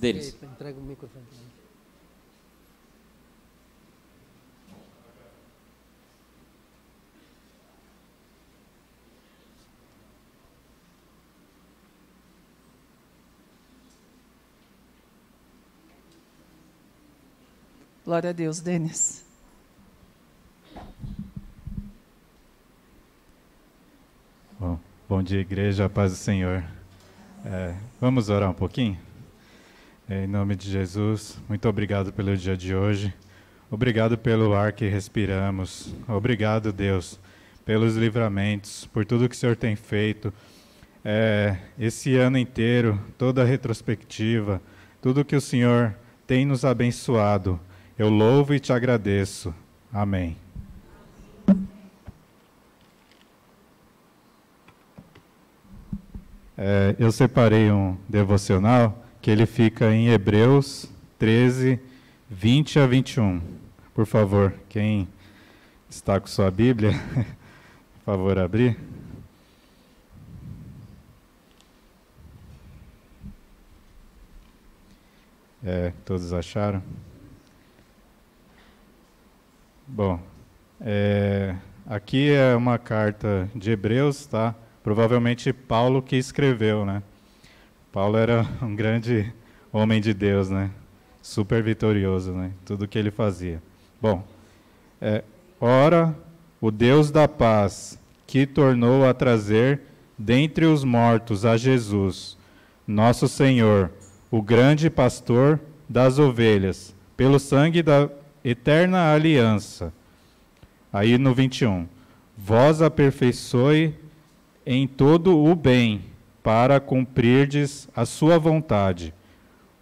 Denis. Entrega o microfone para mim. Glória a Deus, Denis. Bom dia, igreja, a paz do Senhor. Vamos orar um pouquinho? Em nome de Jesus, muito obrigado pelo dia de hoje. Obrigado pelo ar que respiramos. Obrigado, Deus, pelos livramentos, por tudo que o Senhor tem feito. Esse ano inteiro, toda a retrospectiva, tudo que o Senhor tem nos abençoado. Eu louvo e te agradeço. Amém. Eu separei um devocional que ele fica em Hebreus 13, 20 a 21. Por favor, quem está com sua Bíblia, por favor, abrir. Todos acharam? Bom, aqui é uma carta de Hebreus, tá? Provavelmente Paulo que escreveu, né? Paulo era um grande homem de Deus, né? Super vitorioso, né? Tudo que ele fazia. Bom, ora, o Deus da paz, que tornou a trazer dentre os mortos a Jesus, nosso Senhor, o grande pastor das ovelhas, pelo sangue da eterna aliança. Aí no 21, vós aperfeiçoe em todo o bem, para cumprirdes a sua vontade,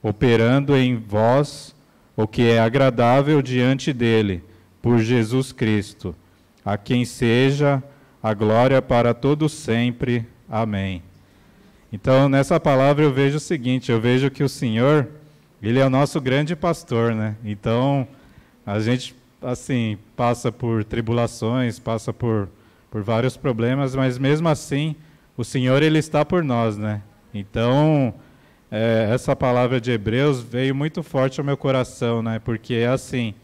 operando em vós o que é agradável diante dele, por Jesus Cristo, a quem seja a glória para todos sempre. Amém. Então, nessa palavra eu vejo o seguinte, eu vejo que o Senhor, Ele é o nosso grande pastor, né? Então, a gente, assim, passa por tribulações, passa por vários problemas, mas mesmo assim, o Senhor, Ele está por nós, né? Então, essa palavra de Hebreus veio muito forte ao meu coração, né? Porque é assim,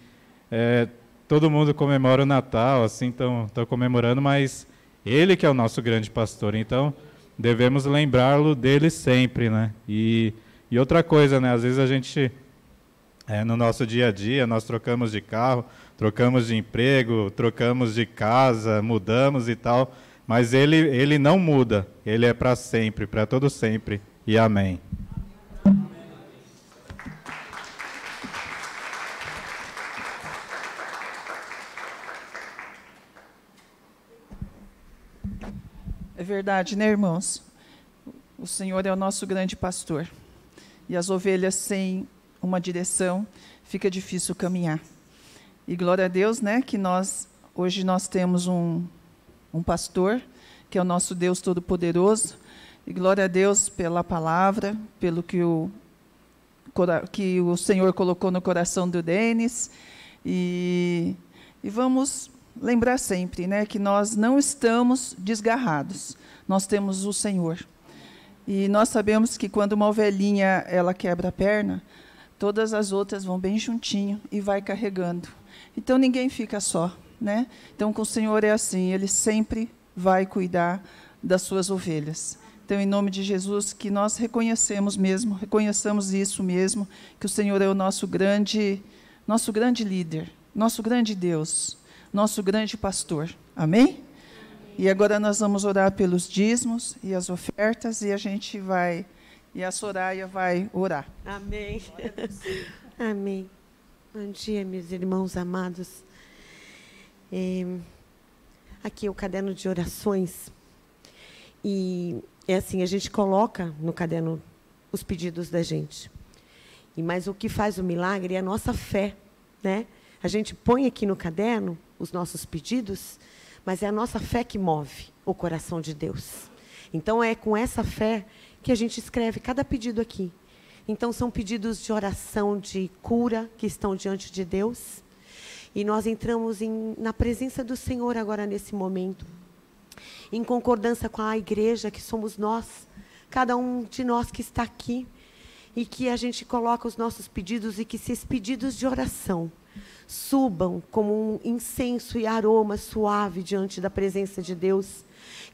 todo mundo comemora o Natal, assim, estão comemorando, mas Ele que é o nosso grande pastor, então devemos lembrá-lo dele sempre, né? E outra coisa, né? Às vezes a gente, no nosso dia a dia, nós trocamos de carro, trocamos de emprego, trocamos de casa, mudamos e tal, mas ele não muda, ele é para sempre, para todo sempre, e amém. É verdade, né, irmãos? O Senhor é o nosso grande pastor, e as ovelhas sem uma direção, fica difícil caminhar. E glória a Deus, né, que hoje nós temos um pastor, que é o nosso Deus Todo-Poderoso, e glória a Deus pela palavra, pelo que o Senhor colocou no coração do Denis, e vamos lembrar sempre, né, que nós não estamos desgarrados, nós temos o Senhor. E nós sabemos que quando uma ovelhinha ela quebra a perna, todas as outras vão bem juntinho e vai carregando. Então ninguém fica só, né? Então com o Senhor é assim, Ele sempre vai cuidar das suas ovelhas. Então em nome de Jesus que nós reconheçamos isso mesmo, que o Senhor é o nosso grande líder, nosso grande Deus, nosso grande pastor. Amém? E agora nós vamos orar pelos dízimos e as ofertas e a Soraya vai orar. Amém. Amém. Bom dia, meus irmãos amados. Aqui é o caderno de orações. E é assim, a gente coloca no caderno os pedidos da gente. Mas o que faz o milagre é a nossa fé, né? A gente põe aqui no caderno os nossos pedidos, mas é a nossa fé que move o coração de Deus. Então, é com essa fé que a gente escreve cada pedido aqui. Então, são pedidos de oração, de cura, que estão diante de Deus. E nós entramos na presença do Senhor agora, nesse momento, em concordância com a igreja, que somos nós, cada um de nós que está aqui. e que a gente coloca os nossos pedidos e que esses pedidos de oração subam como um incenso e aroma suave diante da presença de Deus.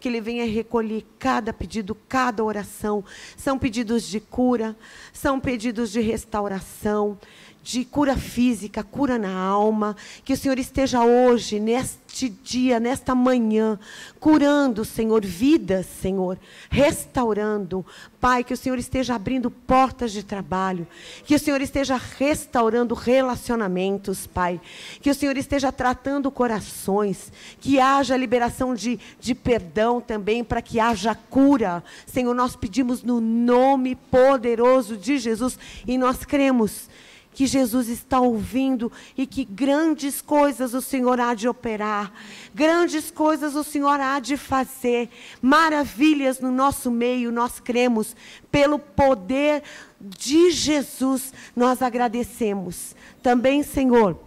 Que Ele venha recolher cada pedido, cada oração. São pedidos de cura, são pedidos de restauração, de cura física, cura na alma. Que o Senhor esteja hoje, neste dia, nesta manhã, curando, Senhor, vidas, Senhor, restaurando. Pai, que o Senhor esteja abrindo portas de trabalho, que o Senhor esteja restaurando relacionamentos, Pai, que o Senhor esteja tratando corações, que haja liberação de perdão também, para que haja cura. Senhor, nós pedimos no nome poderoso de Jesus, e nós cremos que Jesus está ouvindo e que grandes coisas o Senhor há de operar, grandes coisas o Senhor há de fazer, maravilhas no nosso meio. Nós cremos, pelo poder de Jesus, nós agradecemos. Também, Senhor,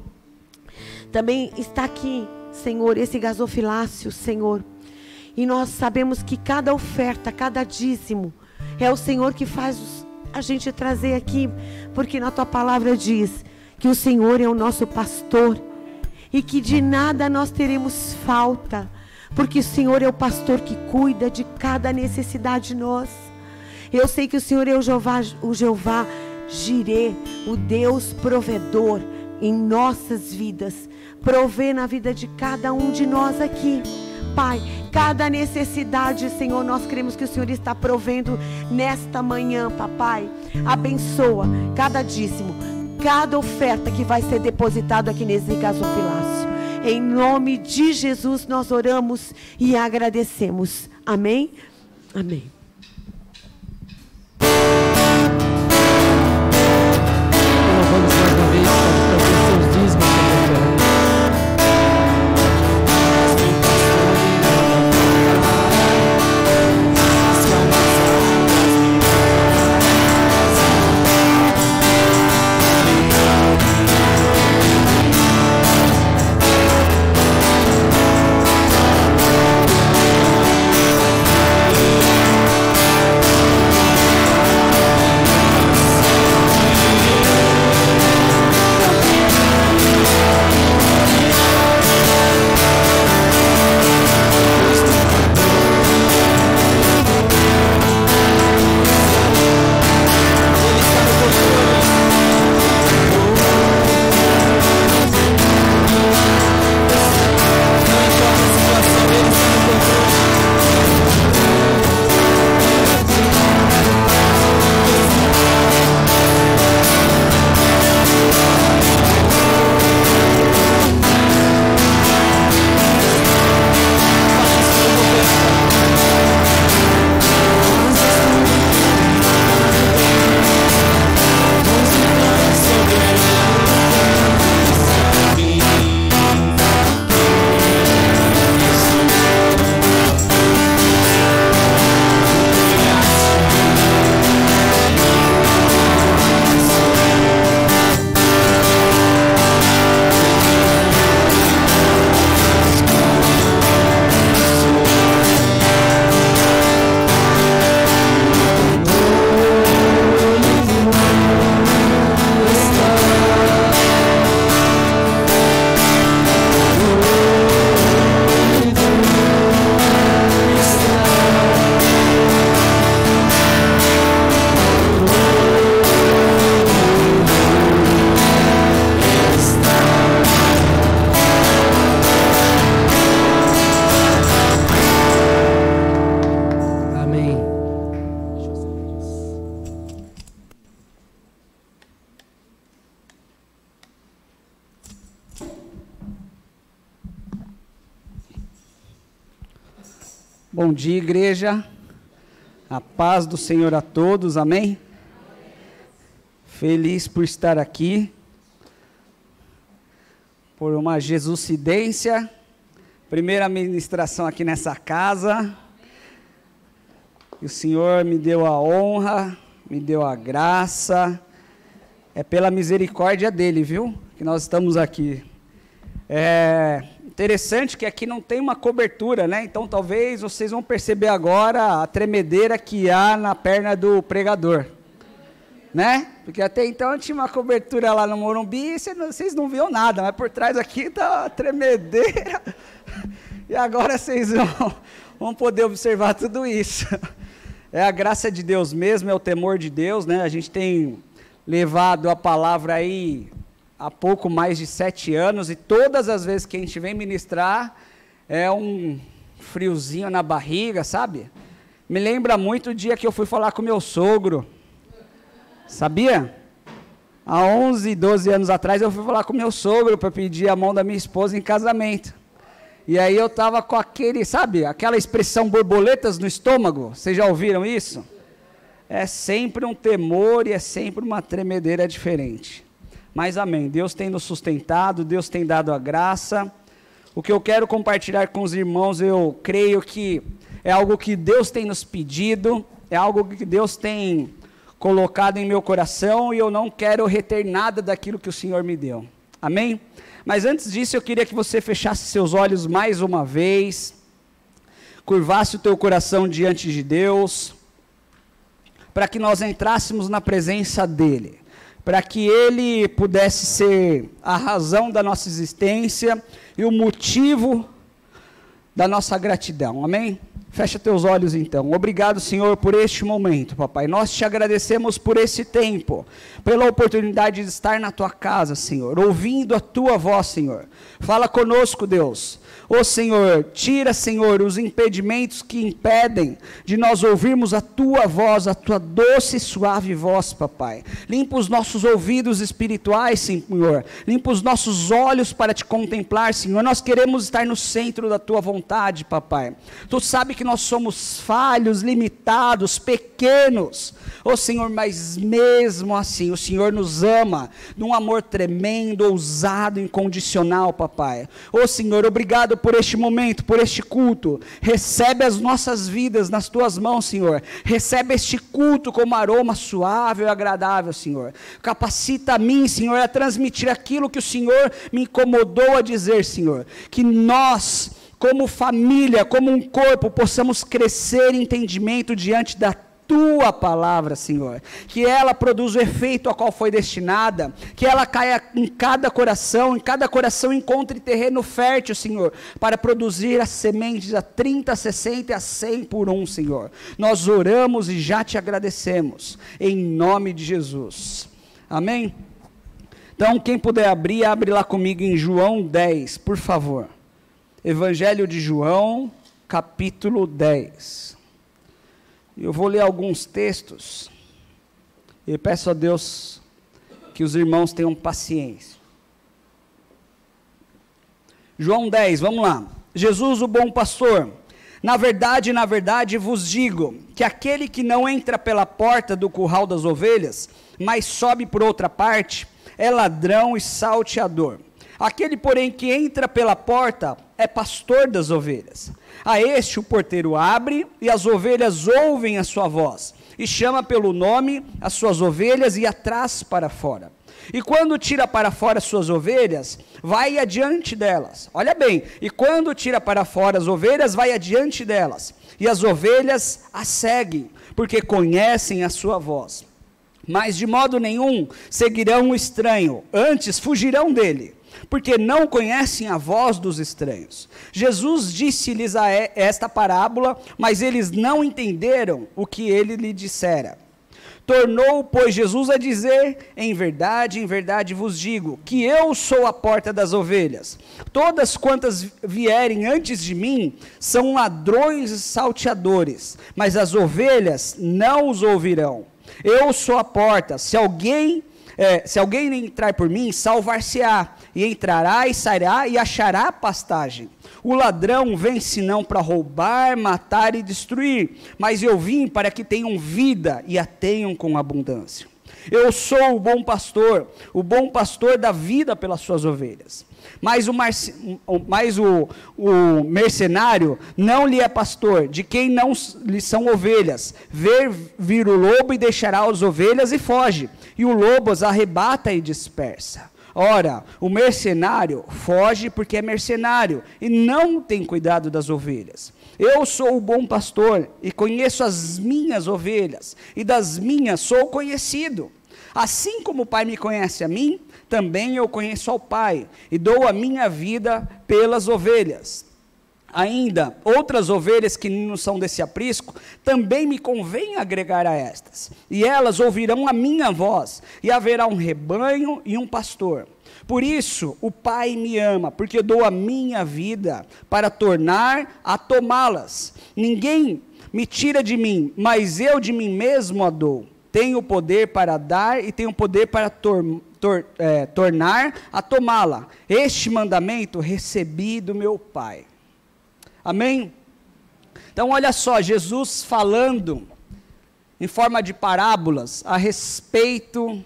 também está aqui, Senhor, esse gasofilácio, Senhor, e nós sabemos que cada oferta, cada dízimo, é o Senhor que faz a gente trazer aqui, porque na tua palavra diz que o Senhor é o nosso pastor e que de nada nós teremos falta, porque o Senhor é o pastor que cuida de cada necessidade nossa. Eu sei que o Senhor é o Jeová Jirê, o Deus provedor em nossas vidas, provê na vida de cada um de nós aqui. Pai, cada necessidade, Senhor, nós cremos que o Senhor está provendo nesta manhã, papai. Abençoa cada dízimo, cada oferta que vai ser depositada aqui nesse gasofilácio. Em nome de Jesus nós oramos e agradecemos. Amém? Amém. Louvamos mais uma vez, pode trazer seus dízimos também. Bom dia, igreja. A paz do Senhor a todos, amém? Feliz por estar aqui, por uma Jesucidência, primeira ministração aqui nessa casa. E o Senhor me deu a honra, me deu a graça, é pela misericórdia dele, viu? Que nós estamos aqui. Interessante que aqui não tem uma cobertura, né? Então talvez vocês vão perceber agora a tremedeira que há na perna do pregador. né? Porque até então tinha uma cobertura lá no Morumbi e vocês não viam nada, mas por trás aqui tá tremedeira. E agora vocês vão poder observar tudo isso. É a graça de Deus mesmo, é o temor de Deus, né? A gente tem levado a palavra aí há pouco mais de 7 anos e todas as vezes que a gente vem ministrar é um friozinho na barriga, sabe? Me lembra muito o dia que eu fui falar com meu sogro. Sabia? Há 11, 12 anos atrás eu fui falar com meu sogro para pedir a mão da minha esposa em casamento. E aí eu estava com aquele, sabe, aquela expressão borboletas no estômago. Vocês já ouviram isso? É sempre um temor e é sempre uma tremedeira diferente. Mas amém, Deus tem nos sustentado, Deus tem dado a graça. O que eu quero compartilhar com os irmãos, eu creio que é algo que Deus tem nos pedido, é algo que Deus tem colocado em meu coração e eu não quero reter nada daquilo que o Senhor me deu. Amém? Mas antes disso eu queria que você fechasse seus olhos mais uma vez, curvasse o teu coração diante de Deus, para que nós entrássemos na presença dEle, para que Ele pudesse ser a razão da nossa existência e o motivo da nossa gratidão. Amém? Fecha teus olhos então. Obrigado, Senhor, por este momento, papai. Nós te agradecemos por esse tempo, pela oportunidade de estar na tua casa, Senhor, ouvindo a tua voz, Senhor. Fala conosco, Deus. Ô Senhor, tira, Senhor, os impedimentos que impedem de nós ouvirmos a tua voz, a tua doce e suave voz, papai. Limpa os nossos ouvidos espirituais, Senhor. Limpa os nossos olhos para te contemplar, Senhor. Nós queremos estar no centro da tua vontade, papai. Tu sabe que nós somos falhos, limitados, pequenos. Ô Senhor, mas mesmo assim, o Senhor nos ama num amor tremendo, ousado, incondicional, papai. Ô Senhor, obrigado por este momento, por este culto. Recebe as nossas vidas nas tuas mãos, Senhor. Recebe este culto como aroma suave e agradável, Senhor. Capacita a mim, Senhor, a transmitir aquilo que o Senhor me incomodou a dizer, Senhor. Que nós, como família, como um corpo, possamos crescer em entendimento diante da tua palavra, Senhor, que ela produza o efeito a qual foi destinada, que ela caia em cada coração encontre terreno fértil, Senhor, para produzir as sementes a 30, a 60 e a 100 por 1, Senhor. Nós oramos e já te agradecemos, em nome de Jesus, amém? Então, quem puder abrir, abre lá comigo em João 10, por favor. Evangelho de João, capítulo 10. Eu vou ler alguns textos e peço a Deus que os irmãos tenham paciência. João 10, vamos lá. Jesus, o bom pastor. Na verdade vos digo, que aquele que não entra pela porta do curral das ovelhas, mas sobe por outra parte, é ladrão e salteador. Aquele, porém, que entra pela porta, é pastor das ovelhas. A este o porteiro abre, e as ovelhas ouvem a sua voz, e chama pelo nome as suas ovelhas e as traz para fora. E quando tira para fora as suas ovelhas, vai adiante delas. Olha bem, e quando tira para fora as ovelhas, vai adiante delas. E as ovelhas a seguem, porque conhecem a sua voz. Mas de modo nenhum seguirão o estranho, antes fugirão dele, porque não conhecem a voz dos estranhos. Jesus disse-lhes esta parábola, mas eles não entenderam o que ele lhe dissera. Tornou, pois, Jesus a dizer, em verdade vos digo, que eu sou a porta das ovelhas. Todas quantas vierem antes de mim, são ladrões e salteadores, mas as ovelhas não os ouvirão. Eu sou a porta, se alguém entrar por mim, salvar-se-á, e entrará e sairá e achará pastagem. O ladrão vem senão para roubar, matar e destruir, mas eu vim para que tenham vida e a tenham com abundância. Eu sou o bom pastor dá vida pelas suas ovelhas. Mas o mercenário não lhe é pastor, de quem não lhe são ovelhas. Vir o lobo e deixará as ovelhas e foge, e o lobo as arrebata e dispersa. Ora, o mercenário foge porque é mercenário e não tem cuidado das ovelhas. Eu sou o bom pastor e conheço as minhas ovelhas, e das minhas sou conhecido. Assim como o Pai me conhece a mim, também eu conheço ao Pai, e dou a minha vida pelas ovelhas. Ainda, outras ovelhas que não são desse aprisco, também me convém agregar a estas, e elas ouvirão a minha voz, e haverá um rebanho e um pastor. Por isso, o Pai me ama, porque dou a minha vida para tornar a tomá-las. Ninguém me tira de mim, mas eu de mim mesmo a dou. Tenho poder para dar e tenho poder para tornar a tomá-la. Este mandamento recebi do meu Pai. Amém? Então olha só, Jesus falando em forma de parábolas a respeito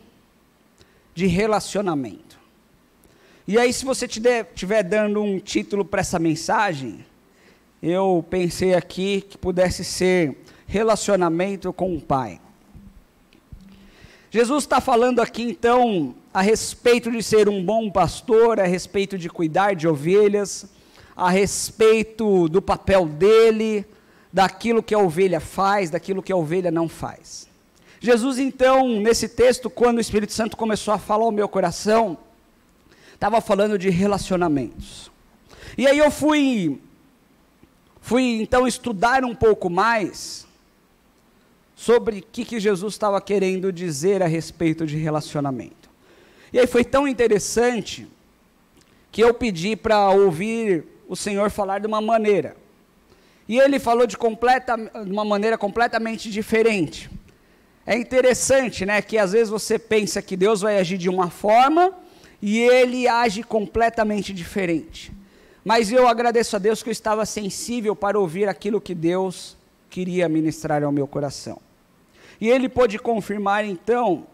de relacionamento. E aí, se você estiver dando um título para essa mensagem, eu pensei aqui que pudesse ser relacionamento com o Pai. Jesus está falando aqui então a respeito de ser um bom pastor, a respeito de cuidar de ovelhas, a respeito do papel dele, daquilo que a ovelha faz, daquilo que a ovelha não faz. Jesus então, nesse texto, quando o Espírito Santo começou a falar ao meu coração, estava falando de relacionamentos. E aí eu fui então estudar um pouco mais sobre o que Jesus estava querendo dizer a respeito de relacionamento. E aí foi tão interessante que eu pedi para ouvir o Senhor falar de uma maneira. E ele falou de uma maneira completamente diferente. É interessante, né, que às vezes você pensa que Deus vai agir de uma forma e ele age completamente diferente. Mas eu agradeço a Deus que eu estava sensível para ouvir aquilo que Deus queria ministrar ao meu coração. E ele pôde confirmar então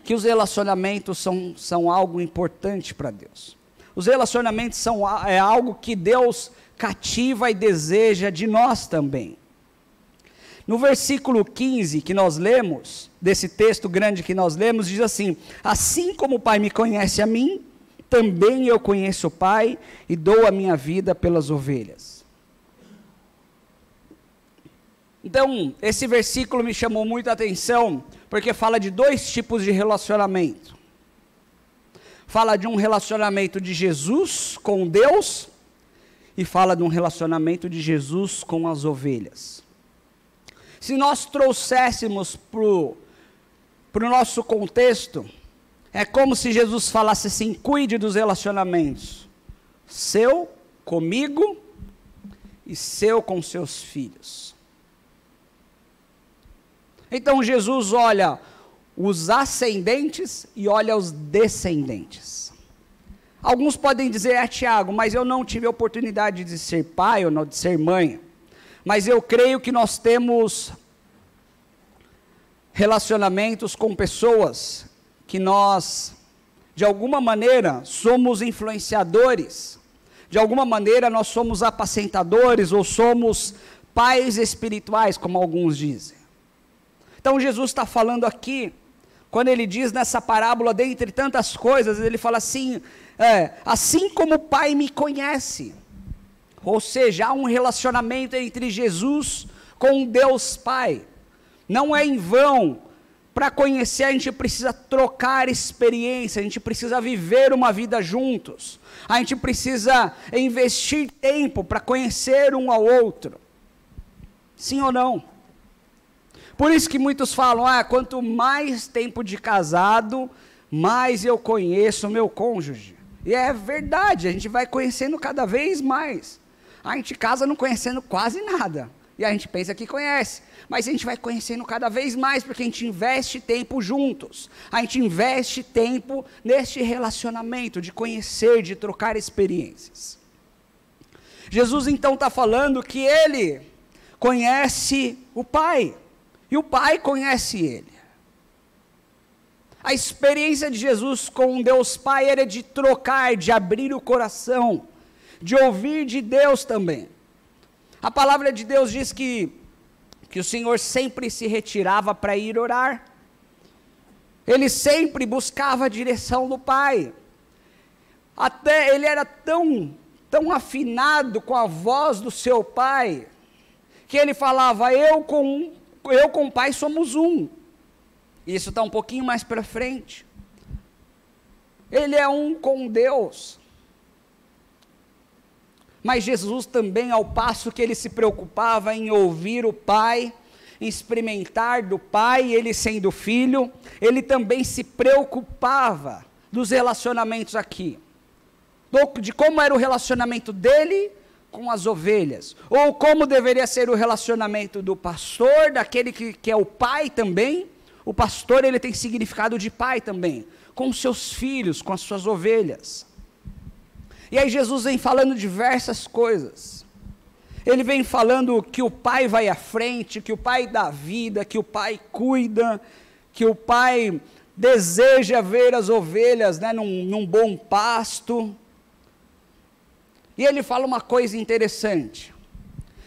que os relacionamentos são algo importante para Deus. Os relacionamentos é algo que Deus cativa e deseja de nós também. No versículo 15 que nós lemos, desse texto grande que nós lemos, diz assim: assim como o Pai me conhece a mim, também eu conheço o Pai e dou a minha vida pelas ovelhas. Então, esse versículo me chamou muita atenção, porque fala de dois tipos de relacionamento. Fala de um relacionamento de Jesus com Deus e fala de um relacionamento de Jesus com as ovelhas. Se nós trouxéssemos para o nosso contexto, é como se Jesus falasse assim: cuide dos relacionamentos, seu comigo e seu com seus filhos. Então Jesus olha os ascendentes e olha os descendentes. Alguns podem dizer: Tiago, mas eu não tive a oportunidade de ser pai ou não, de ser mãe. Mas eu creio que nós temos relacionamentos com pessoas que nós, de alguma maneira, somos influenciadores. De alguma maneira nós somos apacentadores ou somos pais espirituais, como alguns dizem. Então Jesus está falando aqui, quando ele diz nessa parábola, dentre tantas coisas, ele fala assim, assim como o Pai me conhece. Ou seja, há um relacionamento entre Jesus com Deus Pai. Não é em vão, para conhecer a gente precisa trocar experiência, a gente precisa viver uma vida juntos. A gente precisa investir tempo para conhecer um ao outro. Sim ou não? Por isso que muitos falam, quanto mais tempo de casado, mais eu conheço o meu cônjuge. E é verdade, a gente vai conhecendo cada vez mais. A gente casa não conhecendo quase nada, e a gente pensa que conhece, mas a gente vai conhecendo cada vez mais, porque a gente investe tempo juntos, a gente investe tempo neste relacionamento, de conhecer, de trocar experiências. Jesus então está falando que ele conhece o Pai, e o Pai conhece ele. A experiência de Jesus com Deus Pai era de trocar, de abrir o coração, de ouvir de Deus também. A palavra de Deus diz que o Senhor sempre se retirava para ir orar. Ele sempre buscava a direção do Pai. Até ele era tão afinado com a voz do seu Pai, que ele falava, eu com o Pai somos um. Isso está um pouquinho mais para frente. Ele é um com Deus. Mas Jesus também, ao passo que ele se preocupava em ouvir o Pai, em experimentar do Pai, ele sendo filho, ele também se preocupava dos relacionamentos aqui. De como era o relacionamento dele com as ovelhas, ou como deveria ser o relacionamento do pastor, daquele que é o pai também. O pastor, ele tem significado de pai também, com os seus filhos, com as suas ovelhas. E aí Jesus vem falando diversas coisas. Ele vem falando que o pai vai à frente, que o pai dá vida, que o pai cuida, que o pai deseja ver as ovelhas, né, num bom pasto. E ele fala uma coisa interessante.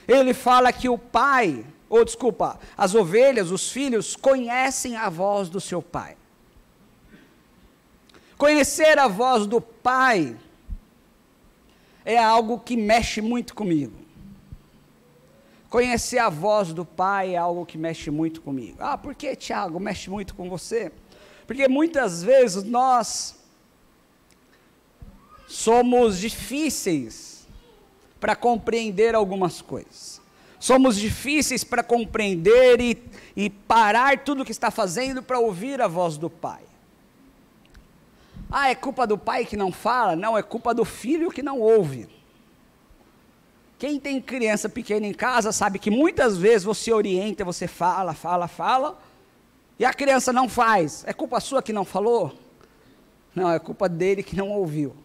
Ele fala que o pai, as ovelhas, os filhos, conhecem a voz do seu pai. Conhecer a voz do pai é algo que mexe muito comigo. Conhecer a voz do pai é algo que mexe muito comigo. Ah, por que, Tiago, mexe muito com você? Porque muitas vezes nós somos difíceis para compreender algumas coisas. Somos difíceis para compreender e parar tudo o que está fazendo para ouvir a voz do pai. Ah, é culpa do pai que não fala? Não, é culpa do filho que não ouve. Quem tem criança pequena em casa sabe que muitas vezes você orienta, você fala, e a criança não faz. É culpa sua que não falou? Não, é culpa dele que não ouviu.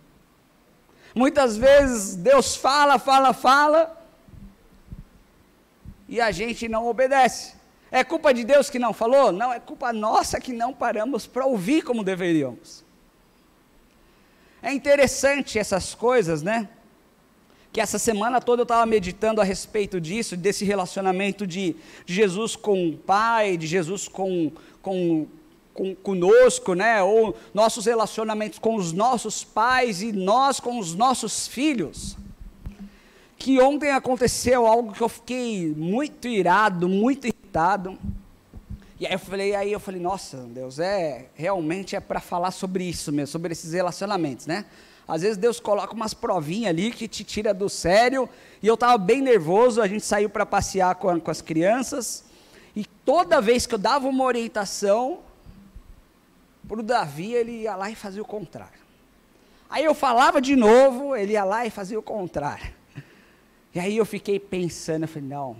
Muitas vezes Deus fala, e a gente não obedece. É culpa de Deus que não falou? Não, é culpa nossa que não paramos para ouvir como deveríamos. É interessante essas coisas, né? Que essa semana toda eu estava meditando a respeito disso, desse relacionamento de Jesus com o Pai, de Jesus conosco, né? Ou nossos relacionamentos com os nossos pais e nós com os nossos filhos. Que ontem aconteceu algo que eu fiquei muito irado, muito irritado. E aí eu falei, nossa, Deus, realmente é para falar sobre isso mesmo, sobre esses relacionamentos, né? Às vezes Deus coloca umas provinhas ali que te tira do sério, e eu estava bem nervoso. A gente saiu para passear com as crianças, e toda vez que eu dava uma orientação para o Davi, ele ia lá e fazia o contrário. Aí eu falava de novo, ele ia lá e fazia o contrário. E aí eu fiquei pensando, eu falei, não,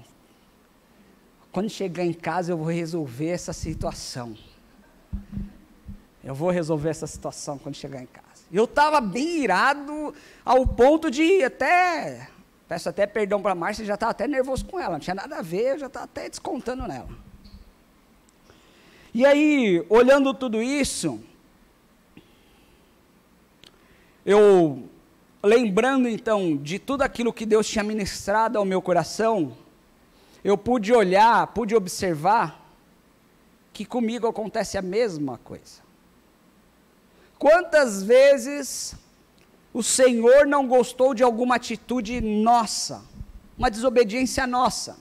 quando chegar em casa eu vou resolver essa situação. Eu vou resolver essa situação quando chegar em casa. Eu estava bem irado, ao ponto de peço até perdão para a Márcia, já estava até nervoso com ela, não tinha nada a ver, eu já estava até descontando nela. E aí, olhando tudo isso, eu lembrando então de tudo aquilo que Deus tinha ministrado ao meu coração, eu pude olhar, pude observar que comigo acontece a mesma coisa. Quantas vezes o Senhor não gostou de alguma atitude nossa, uma desobediência nossa?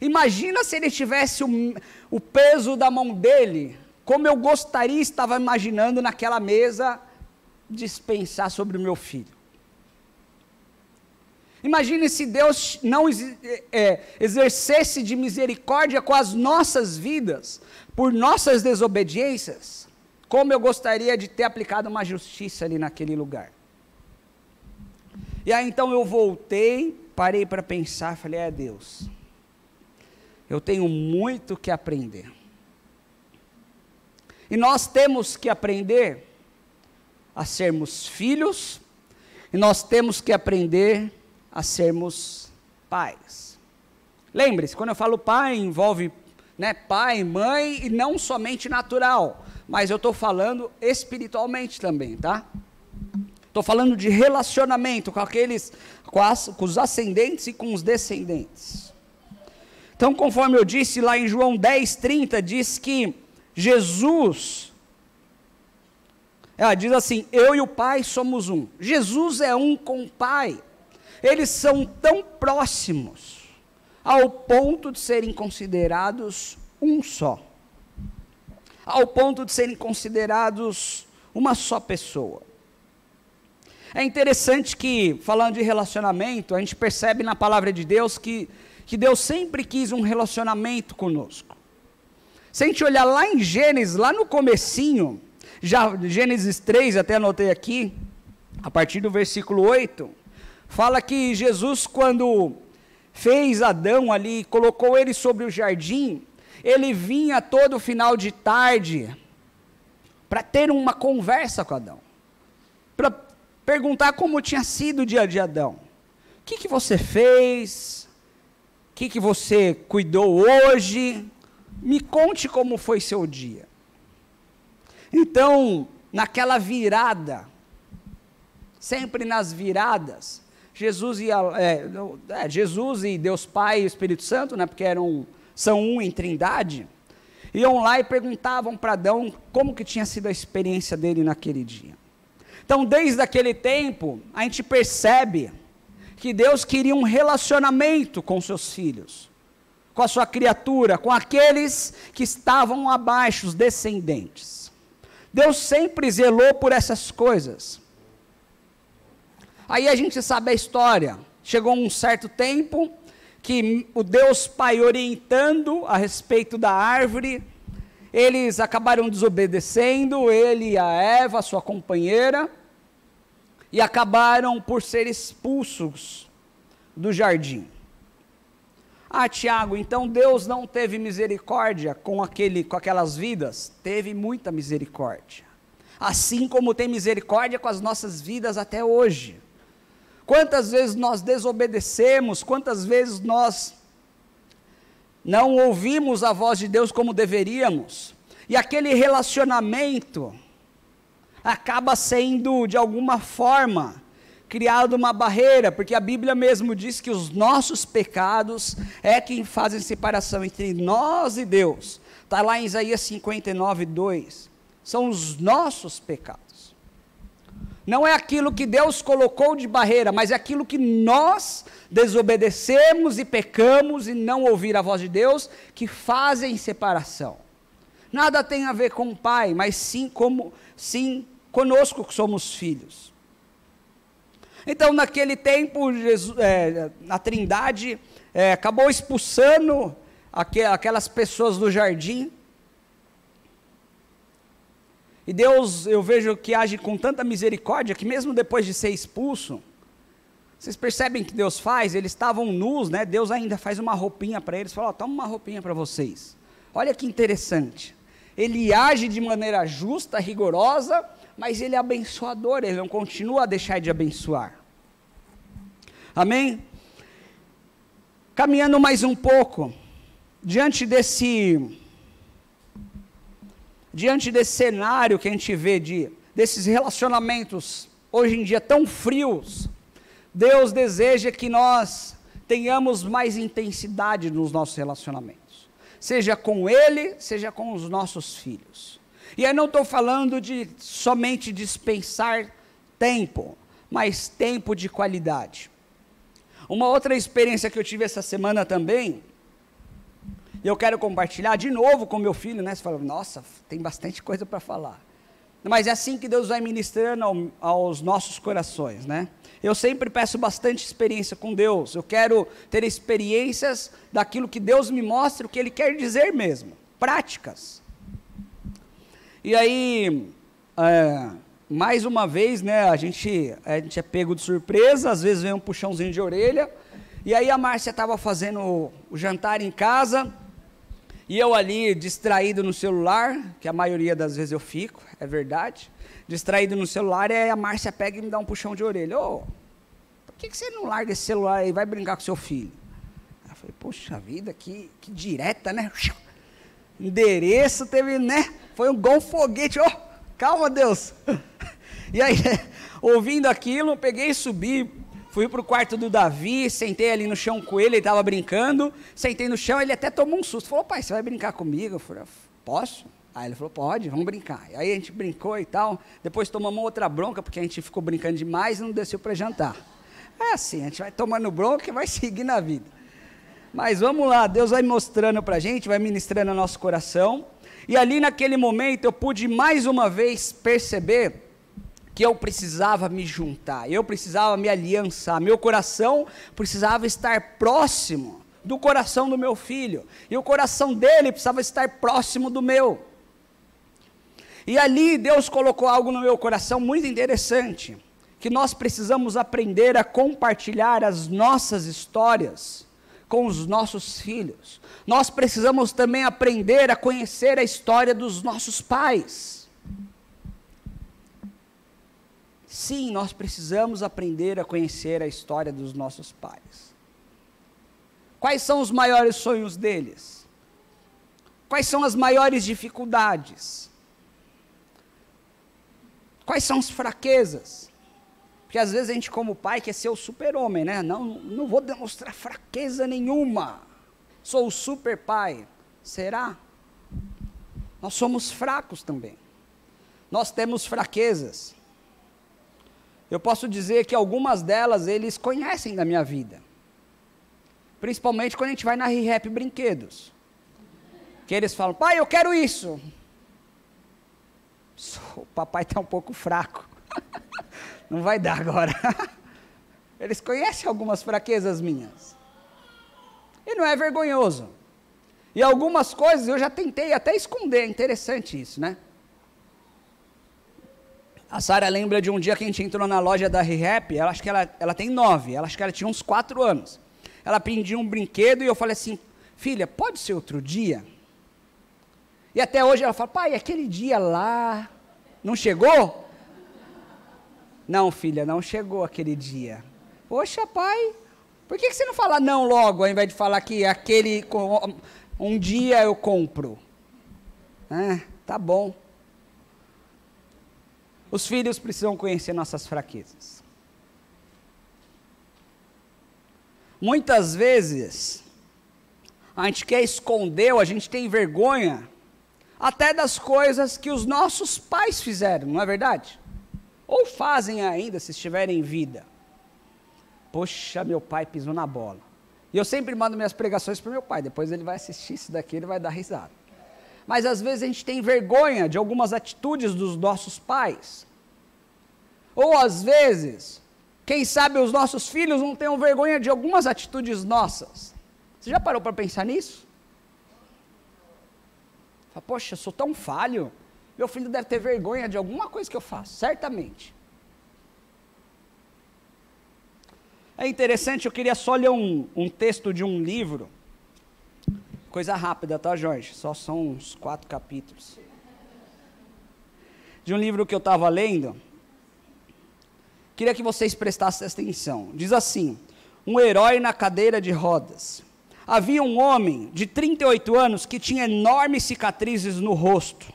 Imagina se ele tivesse o peso da mão dele, como eu gostaria, estava imaginando naquela mesa, dispensar sobre o meu filho. Imagine se Deus não exercesse de misericórdia com as nossas vidas, por nossas desobediências, como eu gostaria de ter aplicado uma justiça ali naquele lugar. E aí então eu voltei, parei para pensar, falei, Deus, eu tenho muito que aprender. E nós temos que aprender a sermos filhos, e nós temos que aprender a sermos pais. Lembre-se, quando eu falo pai, envolve, né, pai, mãe, e não somente natural, mas eu estou falando espiritualmente também, tá? Estou falando de relacionamento com os ascendentes e com os descendentes. Então, conforme eu disse lá em João 10:30, diz que Jesus, diz assim, eu e o Pai somos um. Jesus é um com o Pai. Eles são tão próximos, ao ponto de serem considerados um só. ao ponto de serem considerados uma só pessoa. É interessante que, falando de relacionamento, a gente percebe na palavra de Deus que Deus sempre quis um relacionamento conosco. Se a gente olhar lá em Gênesis, lá no comecinho, já Gênesis 3, até anotei aqui, a partir do versículo 8, fala que Jesus, quando fez Adão ali, colocou ele sobre o jardim, ele vinha todo final de tarde para ter uma conversa com Adão, para perguntar como tinha sido o dia de Adão. O que você fez? O que você cuidou hoje? Me conte como foi seu dia. Então, naquela virada, sempre nas viradas, Jesus e Deus Pai e o Espírito Santo, né, porque são um em trindade, iam lá e perguntavam para Adão como que tinha sido a experiência dele naquele dia. Então, desde aquele tempo, a gente percebe que Deus queria um relacionamento com seus filhos, com a sua criatura, com aqueles que estavam abaixo, os descendentes. Deus sempre zelou por essas coisas. Aí a gente sabe a história. Chegou um certo tempo que o Deus Pai orientando a respeito da árvore, eles acabaram desobedecendo, ele e a Eva, sua companheira, e acabaram por ser expulsos do jardim. Ah, Tiago, então Deus não teve misericórdia com aquelas vidas? Teve muita misericórdia. Assim como tem misericórdia com as nossas vidas até hoje. Quantas vezes nós desobedecemos, quantas vezes nós não ouvimos a voz de Deus como deveríamos, e aquele relacionamento acaba sendo, de alguma forma, criado uma barreira, porque a Bíblia mesmo diz que os nossos pecados é quem fazem separação entre nós e Deus. Está lá em Isaías 59, 2. São os nossos pecados. Não é aquilo que Deus colocou de barreira, mas é aquilo que nós desobedecemos e pecamos e não ouvir a voz de Deus, que fazem separação. Nada tem a ver com o Pai, mas sim conosco que somos filhos. Então, naquele tempo, a Trindade acabou expulsando aquelas pessoas do jardim. E Deus, eu vejo que age com tanta misericórdia, que mesmo depois de ser expulso, vocês percebem que Deus faz? Eles estavam nus, né? Deus ainda faz uma roupinha para eles, fala, toma uma roupinha para vocês. Olha que interessante. Ele age de maneira justa, rigorosa, mas ele é abençoador, ele não continua a deixar de abençoar. Amém? Caminhando mais um pouco, diante desse cenário que a gente vê, desses relacionamentos, hoje em dia tão frios, Deus deseja que nós tenhamos mais intensidade nos nossos relacionamentos, seja com Ele, seja com os nossos filhos. E aí não estou falando de somente dispensar tempo, mas tempo de qualidade. Uma outra experiência que eu tive essa semana também, e eu quero compartilhar de novo com meu filho, né? Você fala, nossa, tem bastante coisa para falar. Mas é assim que Deus vai ministrando aos nossos corações, né? Eu sempre peço bastante experiência com Deus. Eu quero ter experiências daquilo que Deus me mostra, o que Ele quer dizer mesmo. Práticas. E aí, mais uma vez, né? A gente é pego de surpresa, às vezes vem um puxãozinho de orelha. E aí a Márcia estava fazendo o jantar em casa, e eu ali distraído no celular, que a maioria das vezes eu fico, é verdade, distraído no celular, e aí a Márcia pega e me dá um puxão de orelha. Por que você não larga esse celular aí e vai brincar com seu filho? Eu falei, poxa vida, que direta, né? Endereço teve, né? Foi igual um foguete, calma Deus. E aí, ouvindo aquilo, peguei e subi, fui para o quarto do Davi, sentei ali no chão com ele estava brincando, sentei no chão, ele até tomou um susto, falou, pai, você vai brincar comigo? Eu falei, posso? Aí ele falou, pode, vamos brincar. E aí a gente brincou e tal, depois tomamos outra bronca, porque a gente ficou brincando demais e não desceu para jantar. É assim, a gente vai tomando bronca e vai seguir na vida. Mas vamos lá, Deus vai mostrando para a gente, vai ministrando o nosso coração, E ali naquele momento eu pude mais uma vez perceber que eu precisava me juntar, eu precisava me aliançar, meu coração precisava estar próximo do coração do meu filho, e o coração dele precisava estar próximo do meu. E ali Deus colocou algo no meu coração muito interessante, que nós precisamos aprender a compartilhar as nossas histórias com os nossos filhos. Nós precisamos também aprender a conhecer a história dos nossos pais. Sim, nós precisamos aprender a conhecer a história dos nossos pais. Quais são os maiores sonhos deles? Quais são as maiores dificuldades? Quais são as fraquezas? Porque às vezes a gente como pai quer ser o super-homem, né? Não vou demonstrar fraqueza nenhuma. Sou o super pai. Será? Nós somos fracos também. Nós temos fraquezas. Eu posso dizer que algumas delas eles conhecem da minha vida. Principalmente quando a gente vai na ReHap Brinquedos. Que eles falam, pai, eu quero isso. O papai está um pouco fraco. Não vai dar agora. Eles conhecem algumas fraquezas minhas. E não é vergonhoso. E algumas coisas eu já tentei até esconder. É interessante isso, né? A Sara lembra de um dia que a gente entrou na loja da ReHap. Acho que ela tem 9. Acho que ela tinha uns 4 anos. Ela pediu um brinquedo e eu falei assim, filha, pode ser outro dia? E até hoje ela fala, pai, aquele dia lá, não chegou? Não, filha, não chegou aquele dia. Poxa, pai, por que você não fala não logo, ao invés de falar que um dia eu compro? Tá bom. Os filhos precisam conhecer nossas fraquezas. Muitas vezes, a gente quer esconder, ou a gente tem vergonha, até das coisas que os nossos pais fizeram, não é verdade? Ou fazem ainda, se estiverem em vida. Poxa, meu pai pisou na bola. E eu sempre mando minhas pregações para o meu pai, depois ele vai assistir isso daqui, ele vai dar risada. Mas às vezes a gente tem vergonha de algumas atitudes dos nossos pais. Ou às vezes, quem sabe os nossos filhos não tenham vergonha de algumas atitudes nossas. Você já parou para pensar nisso? Fala, poxa, eu sou tão falho, meu filho deve ter vergonha de alguma coisa que eu faço, certamente. É interessante, eu queria só ler um texto de um livro, coisa rápida, tá, Jorge? Só são uns 4 capítulos. De um livro que eu estava lendo, queria que vocês prestassem atenção. Diz assim, um herói na cadeira de rodas. Havia um homem de 38 anos que tinha enormes cicatrizes no rosto.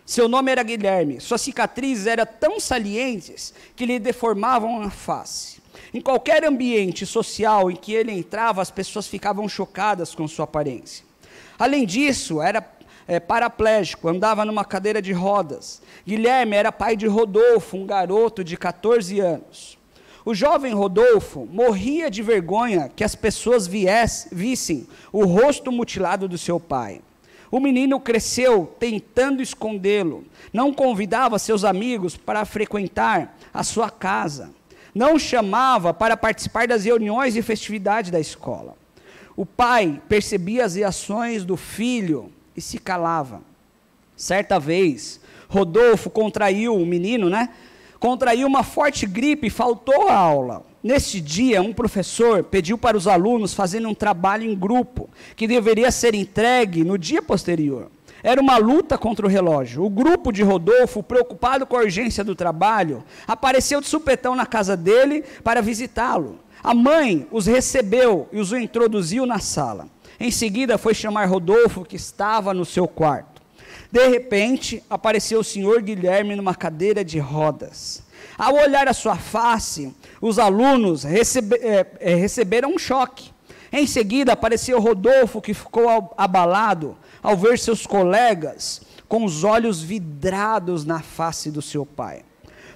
Seu nome era Guilherme. Suas cicatrizes eram tão salientes que lhe deformavam a face. Em qualquer ambiente social em que ele entrava, as pessoas ficavam chocadas com sua aparência. Além disso, era paraplégico, andava numa cadeira de rodas. Guilherme era pai de Rodolfo, um garoto de 14 anos. O jovem Rodolfo morria de vergonha que as pessoas vissem o rosto mutilado do seu pai. O menino cresceu tentando escondê-lo, não convidava seus amigos para frequentar a sua casa, não chamava para participar das reuniões e festividades da escola. O pai percebia as reações do filho e se calava. Certa vez, Rodolfo contraiu uma forte gripe e faltou à aula. Neste dia, um professor pediu para os alunos fazerem um trabalho em grupo, que deveria ser entregue no dia posterior. Era uma luta contra o relógio. O grupo de Rodolfo, preocupado com a urgência do trabalho, apareceu de supetão na casa dele para visitá-lo. A mãe os recebeu e os introduziu na sala. Em seguida, foi chamar Rodolfo, que estava no seu quarto. De repente, apareceu o senhor Guilherme numa cadeira de rodas. Ao olhar a sua face, os alunos receberam um choque. Em seguida, apareceu Rodolfo, que ficou abalado ao ver seus colegas com os olhos vidrados na face do seu pai.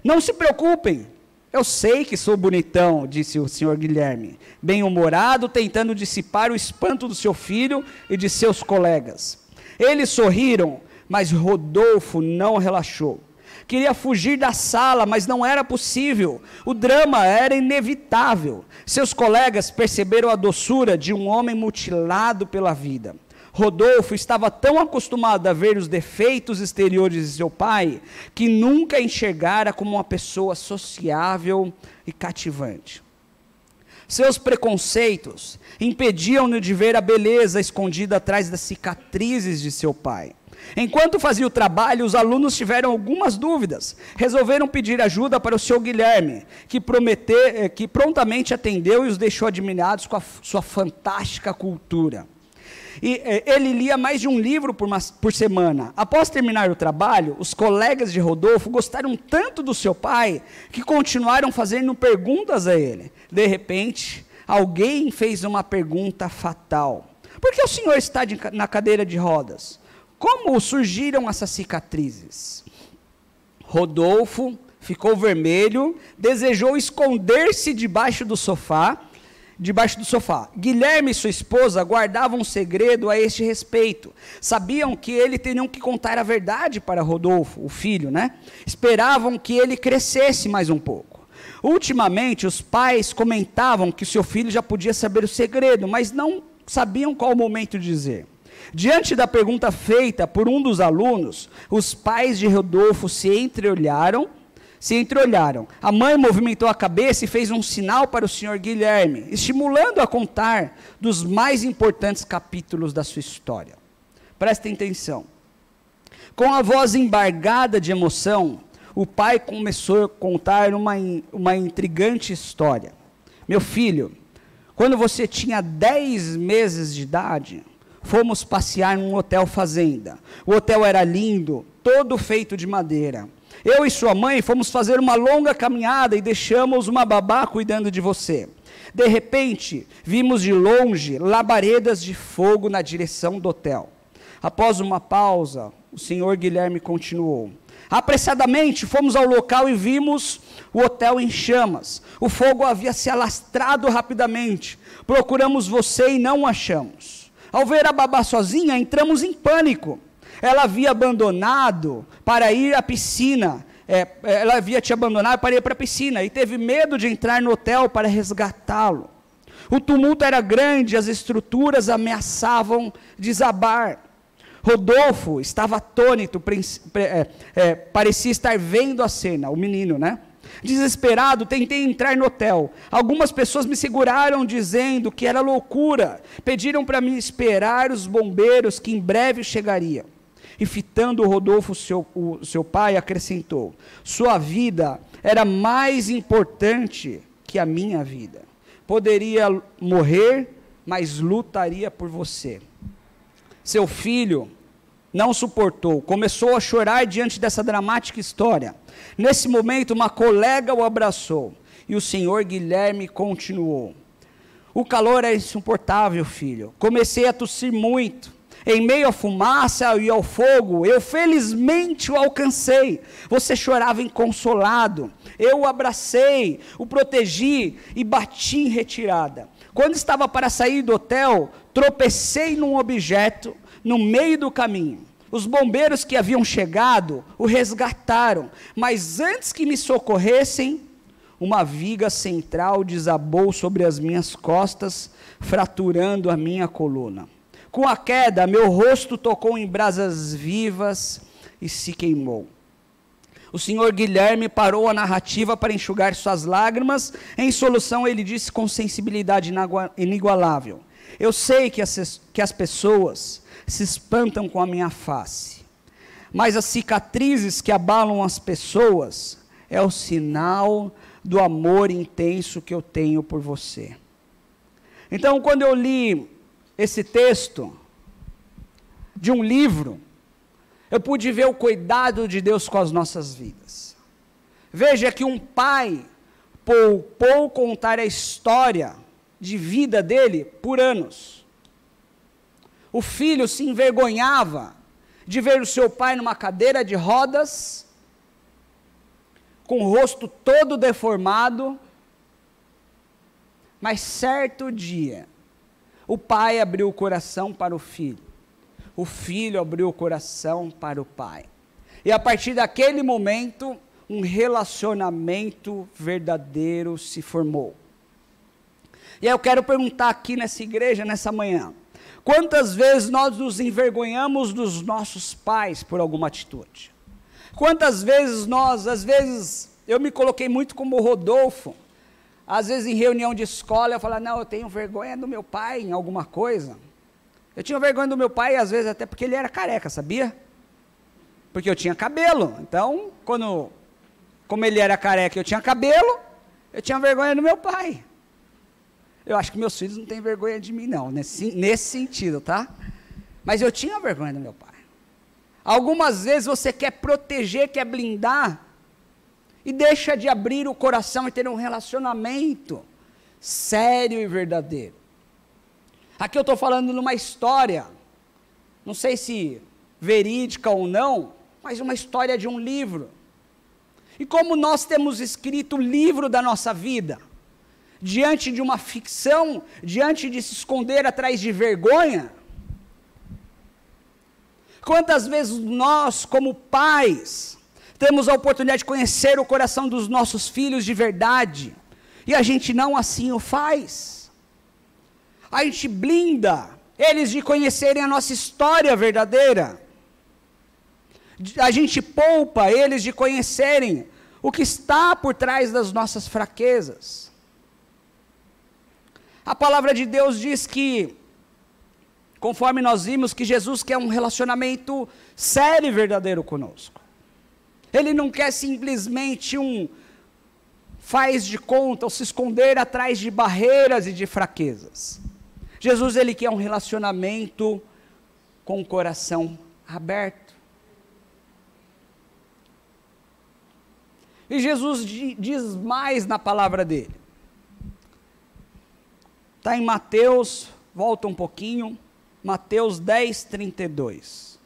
Não se preocupem, eu sei que sou bonitão, disse o senhor Guilherme, bem-humorado, tentando dissipar o espanto do seu filho e de seus colegas. Eles sorriram, Mas Rodolfo não relaxou. Queria fugir da sala, mas não era possível. O drama era inevitável. Seus colegas perceberam a doçura de um homem mutilado pela vida. Rodolfo estava tão acostumado a ver os defeitos exteriores de seu pai, que nunca enxergara como uma pessoa sociável e cativante. Seus preconceitos impediam-no de ver a beleza escondida atrás das cicatrizes de seu pai. Enquanto fazia o trabalho, os alunos tiveram algumas dúvidas. Resolveram pedir ajuda para o Sr. Guilherme, que prontamente atendeu e os deixou admirados com a sua fantástica cultura. E ele lia mais de um livro por semana. Após terminar o trabalho, os colegas de Rodolfo gostaram tanto do seu pai que continuaram fazendo perguntas a ele. De repente, alguém fez uma pergunta fatal. Por que o senhor está na cadeira de rodas? Como surgiram essas cicatrizes? Rodolfo ficou vermelho, desejou esconder-se debaixo do sofá. Guilherme e sua esposa guardavam um segredo a este respeito. Sabiam que ele teriam que contar a verdade para Rodolfo, o filho, né? Esperavam que ele crescesse mais um pouco. Ultimamente, os pais comentavam que seu filho já podia saber o segredo, mas não sabiam qual o momento de dizer. Diante da pergunta feita por um dos alunos, os pais de Rodolfo se entreolharam. A mãe movimentou a cabeça e fez um sinal para o Sr. Guilherme, estimulando a contar dos mais importantes capítulos da sua história. Prestem atenção. Com a voz embargada de emoção, o pai começou a contar uma intrigante história. Meu filho, quando você tinha 10 meses de idade, fomos passear num hotel fazenda. O hotel era lindo, todo feito de madeira. Eu e sua mãe fomos fazer uma longa caminhada e deixamos uma babá cuidando de você. De repente, vimos de longe labaredas de fogo na direção do hotel. Após uma pausa, o senhor Guilherme continuou. Apressadamente, fomos ao local e vimos o hotel em chamas. O fogo havia se alastrado rapidamente. Procuramos você e não o achamos. Ao ver a babá sozinha, entramos em pânico. Ela havia abandonado para ir à piscina. Ela havia te abandonado para ir para a piscina e teve medo de entrar no hotel para resgatá-lo. O tumulto era grande, as estruturas ameaçavam desabar. Rodolfo estava atônito, parecia estar vendo a cena, o menino, né? Desesperado, tentei entrar no hotel. Algumas pessoas me seguraram dizendo que era loucura. Pediram para me esperar os bombeiros que em breve chegariam. E fitando Rodolfo, o seu pai, acrescentou: sua vida era mais importante que a minha vida. Poderia morrer, mas lutaria por você. Seu filho não suportou, começou a chorar diante dessa dramática história. Nesse momento, uma colega o abraçou e o senhor Guilherme continuou. O calor é insuportável, filho. Comecei a tossir muito. Em meio à fumaça e ao fogo, eu felizmente o alcancei. Você chorava inconsolado. Eu o abracei, o protegi e bati em retirada. Quando estava para sair do hotel, tropecei num objeto no meio do caminho. Os bombeiros que haviam chegado o resgataram, mas antes que me socorressem, uma viga central desabou sobre as minhas costas, fraturando a minha coluna. Com a queda, meu rosto tocou em brasas vivas e se queimou. O senhor Guilherme parou a narrativa para enxugar suas lágrimas. Em solução, ele disse com sensibilidade inigualável: eu sei que as pessoas se espantam com a minha face, mas as cicatrizes que abalam as pessoas é o sinal do amor intenso que eu tenho por você. Então, quando eu li esse texto de um livro, eu pude ver o cuidado de Deus com as nossas vidas. Veja que um pai poupou contar a história de vida dele por anos. O filho se envergonhava de ver o seu pai numa cadeira de rodas, com o rosto todo deformado, mas certo dia, o pai abriu o coração para o filho. o filho abriu o coração para o pai. E a partir daquele momento, um relacionamento verdadeiro se formou. E aí eu quero perguntar aqui nessa igreja, nessa manhã, quantas vezes nós nos envergonhamos dos nossos pais por alguma atitude? Quantas vezes nós, às vezes, eu me coloquei muito como o Rodolfo, às vezes em reunião de escola eu falava, não, eu tenho vergonha do meu pai em alguma coisa. Eu tinha vergonha do meu pai, às vezes até porque ele era careca, sabia? Porque eu tinha cabelo, então, como ele era careca e eu tinha cabelo, eu tinha vergonha do meu pai. Eu acho que meus filhos não têm vergonha de mim não, nesse sentido, tá? Mas eu tinha vergonha do meu pai. Algumas vezes você quer proteger, quer blindar, e deixa de abrir o coração e ter um relacionamento sério e verdadeiro. Aqui eu estou falando numa história, não sei se verídica ou não, mas uma história de um livro. E como nós temos escrito o livro da nossa vida, diante de uma ficção, diante de se esconder atrás de vergonha, quantas vezes nós, como pais, temos a oportunidade de conhecer o coração dos nossos filhos de verdade, e a gente não assim o faz. A gente blinda eles de conhecerem a nossa história verdadeira. A gente poupa eles de conhecerem o que está por trás das nossas fraquezas. A palavra de Deus diz que, conforme nós vimos, que Jesus quer um relacionamento sério e verdadeiro conosco. Ele não quer simplesmente faz de conta ou se esconder atrás de barreiras e de fraquezas. Jesus, ele quer um relacionamento com o coração aberto. E Jesus diz mais na palavra dele. Está em Mateus, volta um pouquinho, Mateus 10, 32.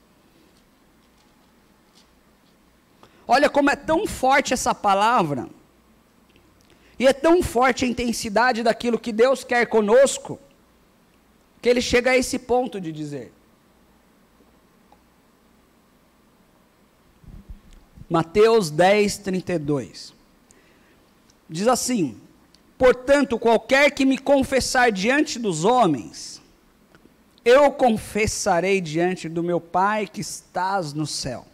Olha como é tão forte essa palavra, e é tão forte a intensidade daquilo que Deus quer conosco, que ele chega a esse ponto de dizer. Mateus 10, 32. Diz assim: portanto, qualquer que me confessar diante dos homens, eu confessarei diante do meu Pai que estás no céu.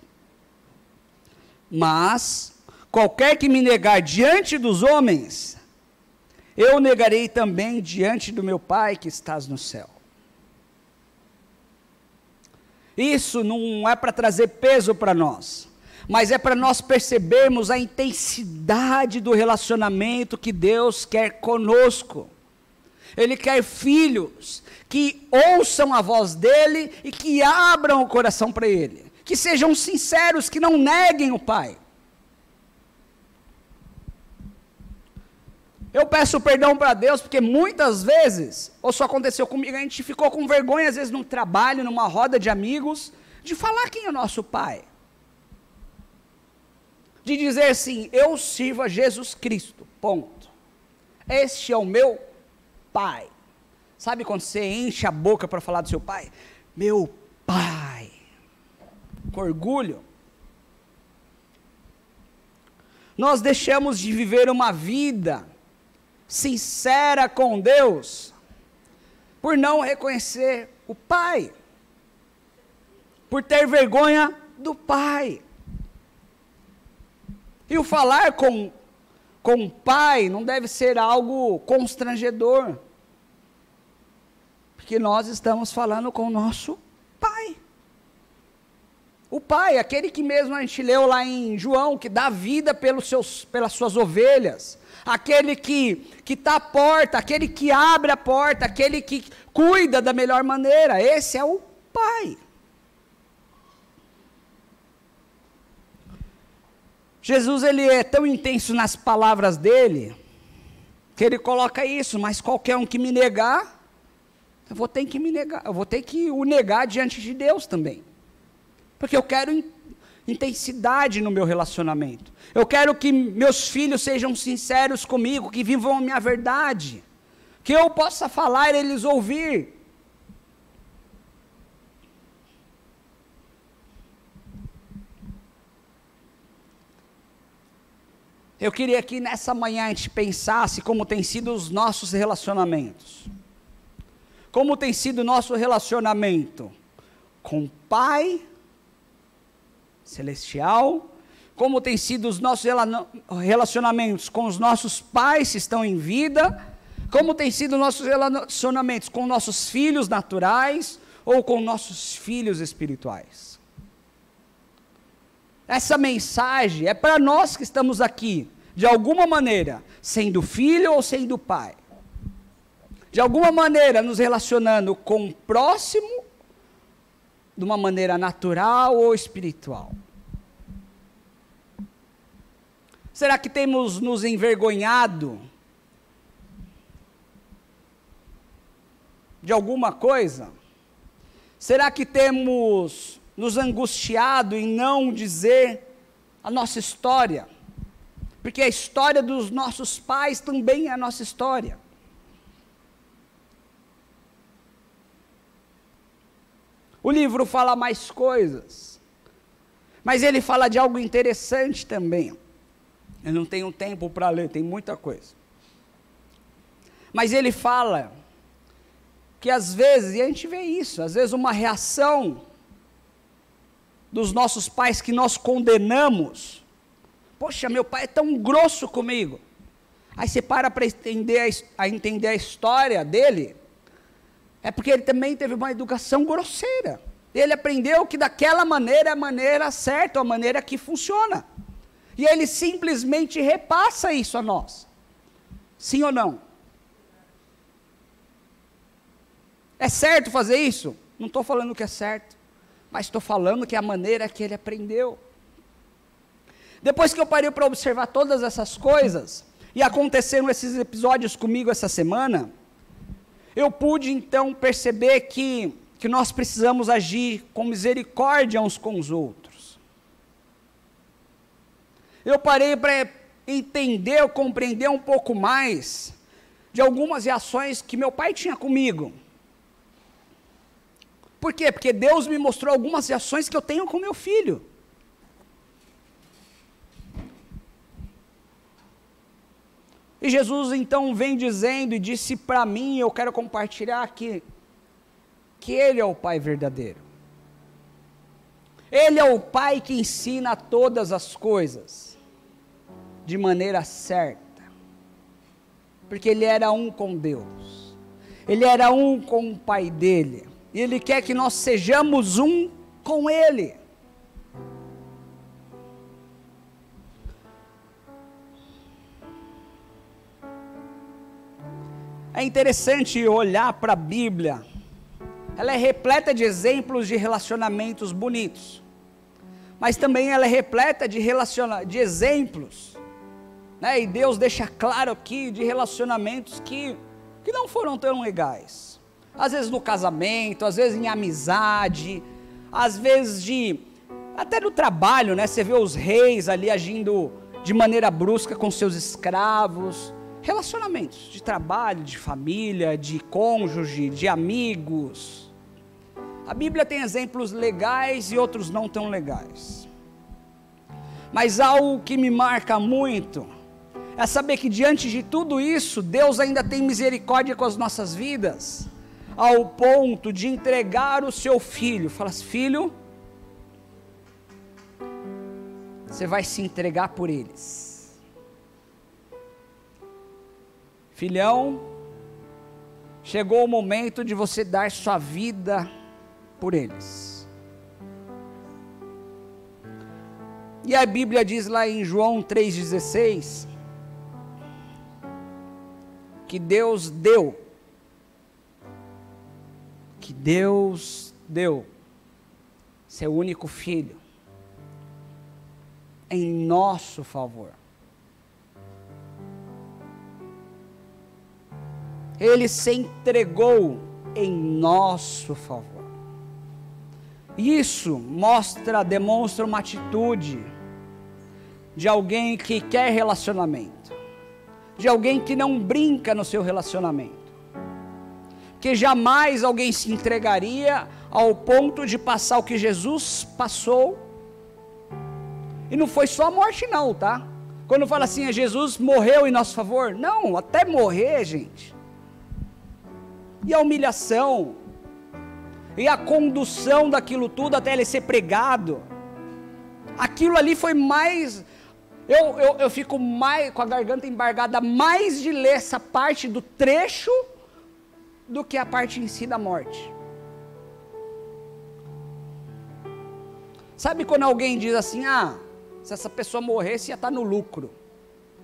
Mas, qualquer que me negar diante dos homens, eu negarei também diante do meu Pai que estás no céu. Isso não é para trazer peso para nós, mas é para nós percebermos a intensidade do relacionamento que Deus quer conosco. Ele quer filhos que ouçam a voz dele e que abram o coração para ele, que sejam sinceros, que não neguem o Pai. Eu peço perdão para Deus, porque muitas vezes, ou só aconteceu comigo, a gente ficou com vergonha, às vezes num trabalho, numa roda de amigos, de falar quem é o nosso Pai. De dizer assim, eu sirvo a Jesus Cristo, ponto. Este é o meu Pai. Sabe quando você enche a boca para falar do seu Pai? Meu Pai. Com orgulho. Nós deixamos de viver uma vida sincera com Deus, por não reconhecer o Pai, por ter vergonha do Pai. E o falar com o Pai não deve ser algo constrangedor, porque nós estamos falando com o nosso Pai. O Pai, aquele que mesmo a gente leu lá em João, que dá vida pelas suas ovelhas, aquele que está à porta, aquele que abre a porta, aquele que cuida da melhor maneira, esse é o Pai. Jesus, ele é tão intenso nas palavras dele, que ele coloca isso, mas qualquer um que me negar, eu vou ter que o negar diante de Deus também. Porque eu quero intensidade no meu relacionamento. Eu quero que meus filhos sejam sinceros comigo, que vivam a minha verdade, que eu possa falar e eles ouvir. eu queria que nessa manhã a gente pensasse como tem sido os nossos relacionamentos. Como tem sido o nosso relacionamento com o Pai Celestial, como tem sido os nossos relacionamentos com os nossos pais que estão em vida, como tem sido os nossos relacionamentos com nossos filhos naturais ou com nossos filhos espirituais. Essa mensagem é para nós que estamos aqui, de alguma maneira, sendo filho ou sendo pai. De alguma maneira, nos relacionando com o próximo, de uma maneira natural ou espiritual. Será que temos nos envergonhado de alguma coisa? Será que temos nos angustiado em não dizer a nossa história? Porque a história dos nossos pais também é a nossa história. O livro fala mais coisas, mas ele fala de algo interessante também. Eu não tenho tempo para ler, tem muita coisa. Mas ele fala que às vezes, e a gente vê isso, às vezes uma reação dos nossos pais que nós condenamos. Poxa, meu pai é tão grosso comigo. Aí você para entender a história dele, é porque ele também teve uma educação grosseira. Ele aprendeu que daquela maneira é a maneira certa, a maneira que funciona. E ele simplesmente repassa isso a nós. Sim ou não? É certo fazer isso? Não estou falando que é certo, mas estou falando que é a maneira que ele aprendeu. Depois que eu parei para observar todas essas coisas, e aconteceram esses episódios comigo essa semana, eu pude então perceber que nós precisamos agir com misericórdia uns com os outros. Eu parei para entender, compreender um pouco mais de algumas reações que meu pai tinha comigo. Por quê? Porque Deus me mostrou algumas reações que eu tenho com meu filho. E Jesus então vem dizendo e disse para mim, eu quero compartilhar que Ele é o Pai verdadeiro. Ele é o Pai que ensina todas as coisas de maneira certa. Porque Ele era um com Deus. Ele era um com o Pai dele. E Ele quer que nós sejamos um com Ele. É interessante olhar para a Bíblia. Ela é repleta de exemplos de relacionamentos bonitos. Mas também ela é repleta de exemplos. Né? E Deus deixa claro aqui de relacionamentos que não foram tão legais. Às vezes no casamento, às vezes em amizade, às vezes até no trabalho, né? Você vê os reis ali agindo de maneira brusca com seus escravos. Relacionamentos de trabalho, de família, de cônjuge, de amigos. A Bíblia tem exemplos legais e outros não tão legais. Mas algo que me marca muito é saber que diante de tudo isso, Deus ainda tem misericórdia com as nossas vidas, ao ponto de entregar o seu filho. Fala assim, filho, você vai se entregar por eles. Filhão, chegou o momento de você dar sua vida por eles. E a Bíblia diz lá em João 3,16, que Deus deu seu único filho em nosso favor. Ele se entregou em nosso favor. Isso demonstra uma atitude de alguém que quer relacionamento, de alguém que não brinca no seu relacionamento, que jamais alguém se entregaria ao ponto de passar o que Jesus passou. E não foi só a morte não, tá? Quando fala assim, Jesus morreu em nosso favor. Não, até morrer, gente. E a humilhação, e a condução daquilo tudo até ele ser pregado. Aquilo ali foi mais... Eu fico mais com a garganta embargada mais de ler essa parte do trecho do que a parte em si da morte. Sabe quando alguém diz assim, se essa pessoa morresse ia estar no lucro,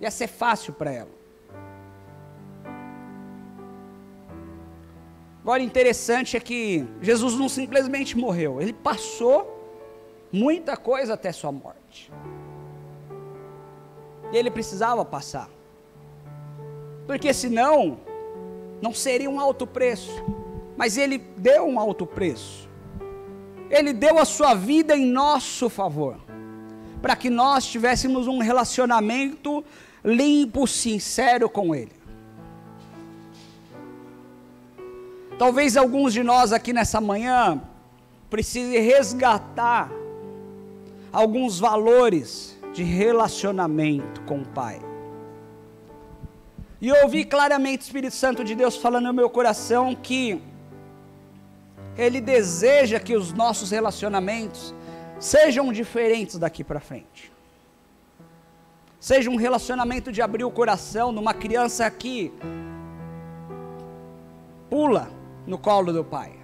ia ser fácil para ela. Agora interessante é que Jesus não simplesmente morreu, ele passou muita coisa até sua morte. E ele precisava passar, porque senão não seria um alto preço, mas ele deu um alto preço, ele deu a sua vida em nosso favor, para que nós tivéssemos um relacionamento limpo, sincero com ele. Talvez alguns de nós aqui nessa manhã precisem resgatar alguns valores de relacionamento com o Pai. E eu ouvi claramente o Espírito Santo de Deus falando no meu coração que Ele deseja que os nossos relacionamentos sejam diferentes daqui para frente. Seja um relacionamento de abrir o coração numa criança que pula no colo do pai.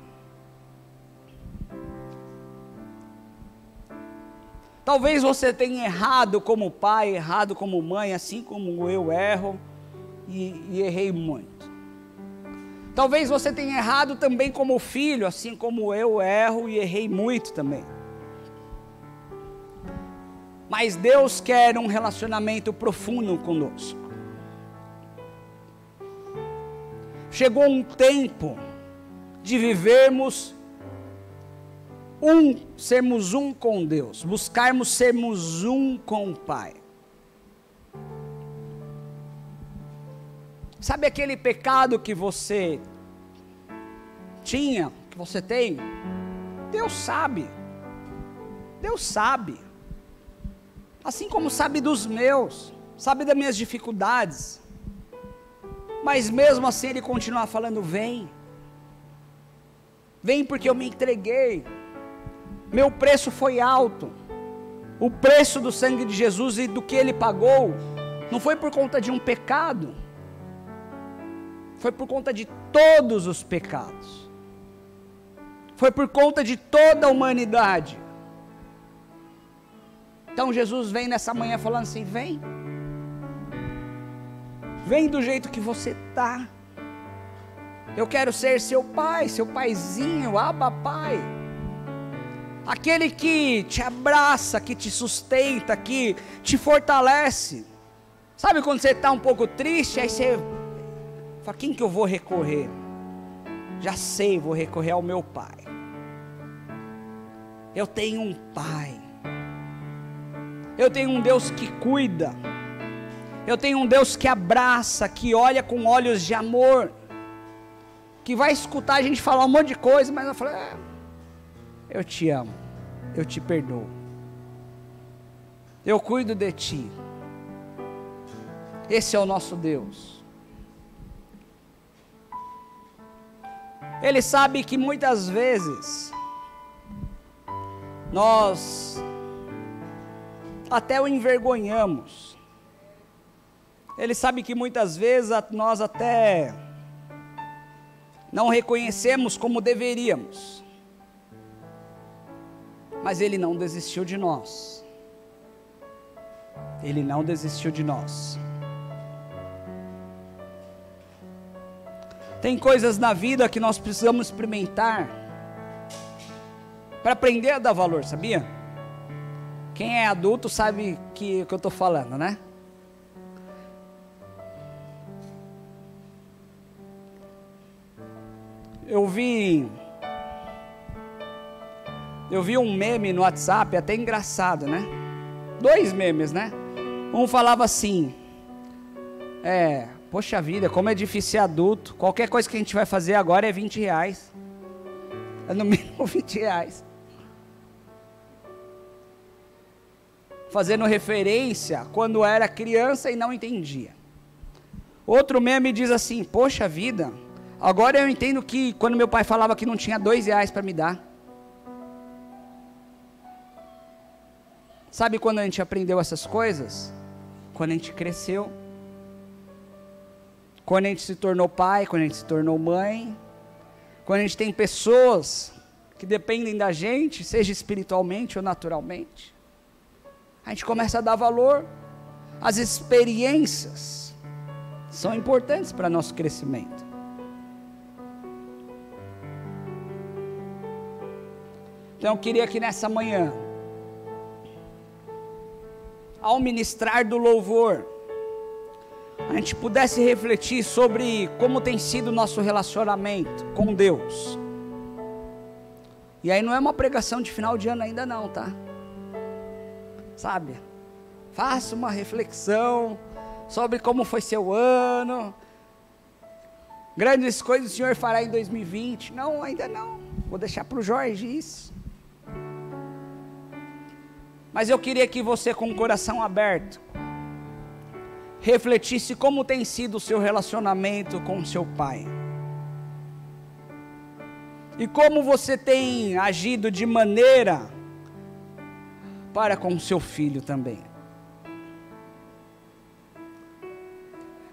Talvez você tenha errado como pai, errado como mãe, assim como eu erro e errei muito. Talvez você tenha errado também como filho, assim como eu erro e errei muito também. Mas Deus quer um relacionamento profundo conosco. Chegou um tempo de vivermos sermos um com Deus, buscarmos sermos um com o Pai. Sabe aquele pecado que você tinha, que você tem? Deus sabe. Deus sabe. Assim como sabe dos meus, sabe das minhas dificuldades. Mas mesmo assim Ele continua falando, vem. Vem porque eu me entreguei. Meu preço foi alto. O preço do sangue de Jesus e do que Ele pagou, não foi por conta de um pecado. Foi por conta de todos os pecados. Foi por conta de toda a humanidade. Então Jesus vem nessa manhã falando assim, vem. Vem do jeito que você está. Eu quero ser seu pai, seu paizinho, Abba Pai. Aquele que te abraça, que te sustenta, que te fortalece. Sabe quando você está um pouco triste, aí você fala, quem que eu vou recorrer? Já sei, vou recorrer ao meu pai. Eu tenho um pai. Eu tenho um Deus que cuida. Eu tenho um Deus que abraça, que olha com olhos de amor, que vai escutar a gente falar um monte de coisa, mas eu falo, eu te amo, eu te perdoo, eu cuido de ti. Esse é o nosso Deus. Ele sabe que muitas vezes nós até o envergonhamos. Ele sabe que muitas vezes nós até não reconhecemos como deveríamos. Mas Ele não desistiu de nós. Ele não desistiu de nós. Tem coisas na vida que nós precisamos experimentar para aprender a dar valor, sabia? Quem é adulto sabe que eu estou falando, né? Eu vi um meme no WhatsApp, até engraçado, né? 2 memes, né? Um falava assim, poxa vida, como é difícil ser adulto, qualquer coisa que a gente vai fazer agora é R$20, é no mínimo R$20. fazendo referência quando era criança e não entendia. Outro meme diz assim: poxa vida, agora eu entendo que quando meu pai falava que não tinha R$2 para me dar. Sabe quando a gente aprendeu essas coisas? Quando a gente cresceu. Quando a gente se tornou pai, quando a gente se tornou mãe. Quando a gente tem pessoas que dependem da gente, seja espiritualmente ou naturalmente. A gente começa a dar valor. As experiências são importantes para nosso crescimento. Então eu queria que nessa manhã, ao ministrar do louvor, a gente pudesse refletir sobre como tem sido o nosso relacionamento com Deus. E aí não é uma pregação de final de ano ainda não, tá? Sabe? Faça uma reflexão sobre como foi seu ano. Grandes coisas o Senhor fará em 2020. Não, ainda não. Vou deixar para o Jorge isso. Mas eu queria que você, com o coração aberto, refletisse como tem sido o seu relacionamento com o seu pai. E como você tem agido de maneira para com o seu filho também.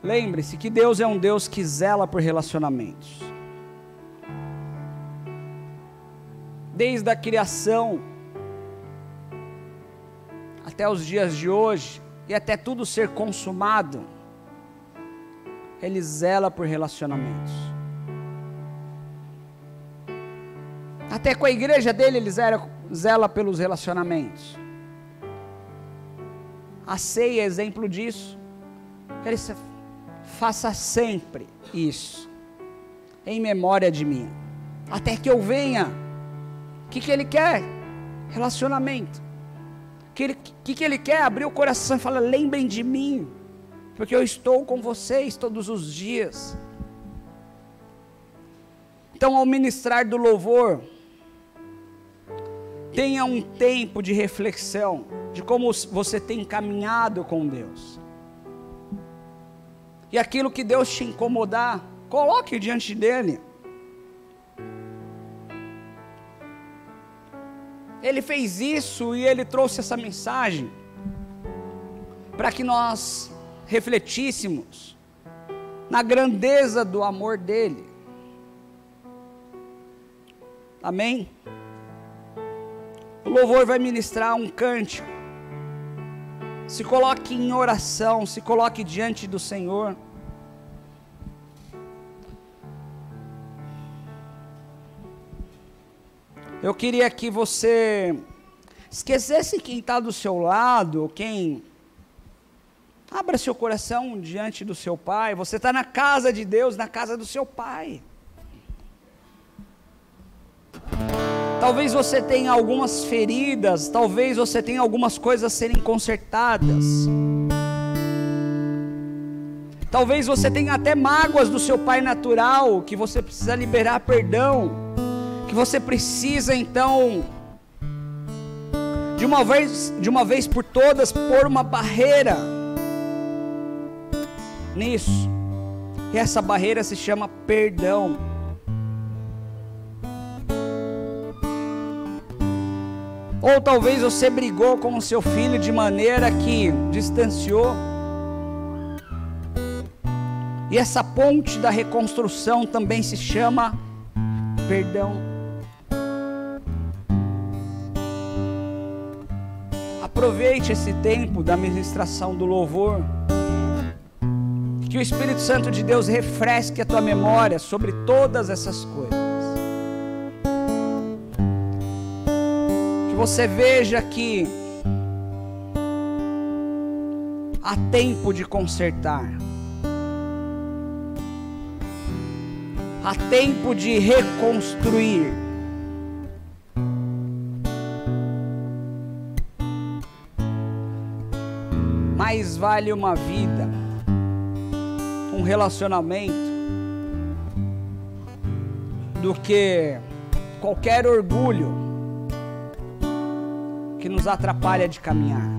Lembre-se que Deus é um Deus que zela por relacionamentos. Desde a criação até os dias de hoje, e até tudo ser consumado, Ele zela por relacionamentos. Até com a igreja dele, Ele zela pelos relacionamentos. A ceia é exemplo disso. Ele faça sempre isso, em memória de mim, até que eu venha. O que Ele quer? Relacionamento. O que Ele quer? Abrir o coração e falar: lembrem de mim, porque eu estou com vocês todos os dias. Então, ao ministrar do louvor, tenha um tempo de reflexão, de como você tem caminhado com Deus. E aquilo que Deus te incomodar, coloque diante dEle. Ele fez isso e Ele trouxe essa mensagem para que nós refletíssemos na grandeza do amor dEle. Amém? O louvor vai ministrar um cântico. Se coloque em oração, se coloque diante do Senhor. Eu queria que você esquecesse quem está do seu lado, quem... Abra seu coração diante do seu Pai. Você está na casa de Deus, na casa do seu Pai. Talvez você tenha algumas feridas, talvez você tenha algumas coisas a serem consertadas. Talvez você tenha até mágoas do seu pai natural, que você precisa liberar perdão, que você precisa então, de uma vez por todas, pôr uma barreira nisso. E essa barreira se chama perdão. Ou talvez você brigou com o seu filho de maneira que distanciou. E essa ponte da reconstrução também se chama perdão. Aproveite esse tempo da ministração do louvor. Que o Espírito Santo de Deus refresque a tua memória sobre todas essas coisas. Que você veja que há tempo de consertar. Há tempo de reconstruir. Mais vale uma vida, um relacionamento, do que qualquer orgulho que nos atrapalha de caminhar.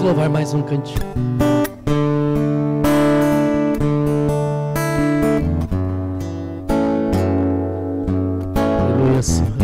louvar mais um cantinho. Aleluia, Senhor.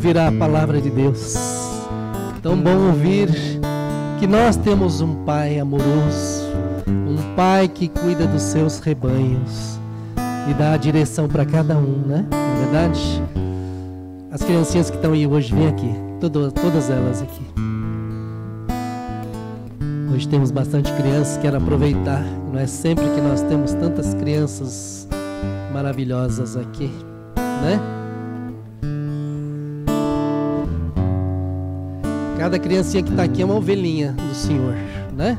ouvir a palavra de Deus. Tão bom ouvir que nós temos um Pai amoroso, um Pai que cuida dos seus rebanhos e dá a direção para cada um, né? Não é verdade? As criancinhas que estão aí hoje, vem aqui, todas elas aqui. Hoje temos bastante crianças, quero aproveitar. Não é sempre que nós temos tantas crianças maravilhosas aqui, né? Cada criancinha que está aqui é uma ovelhinha do Senhor, né?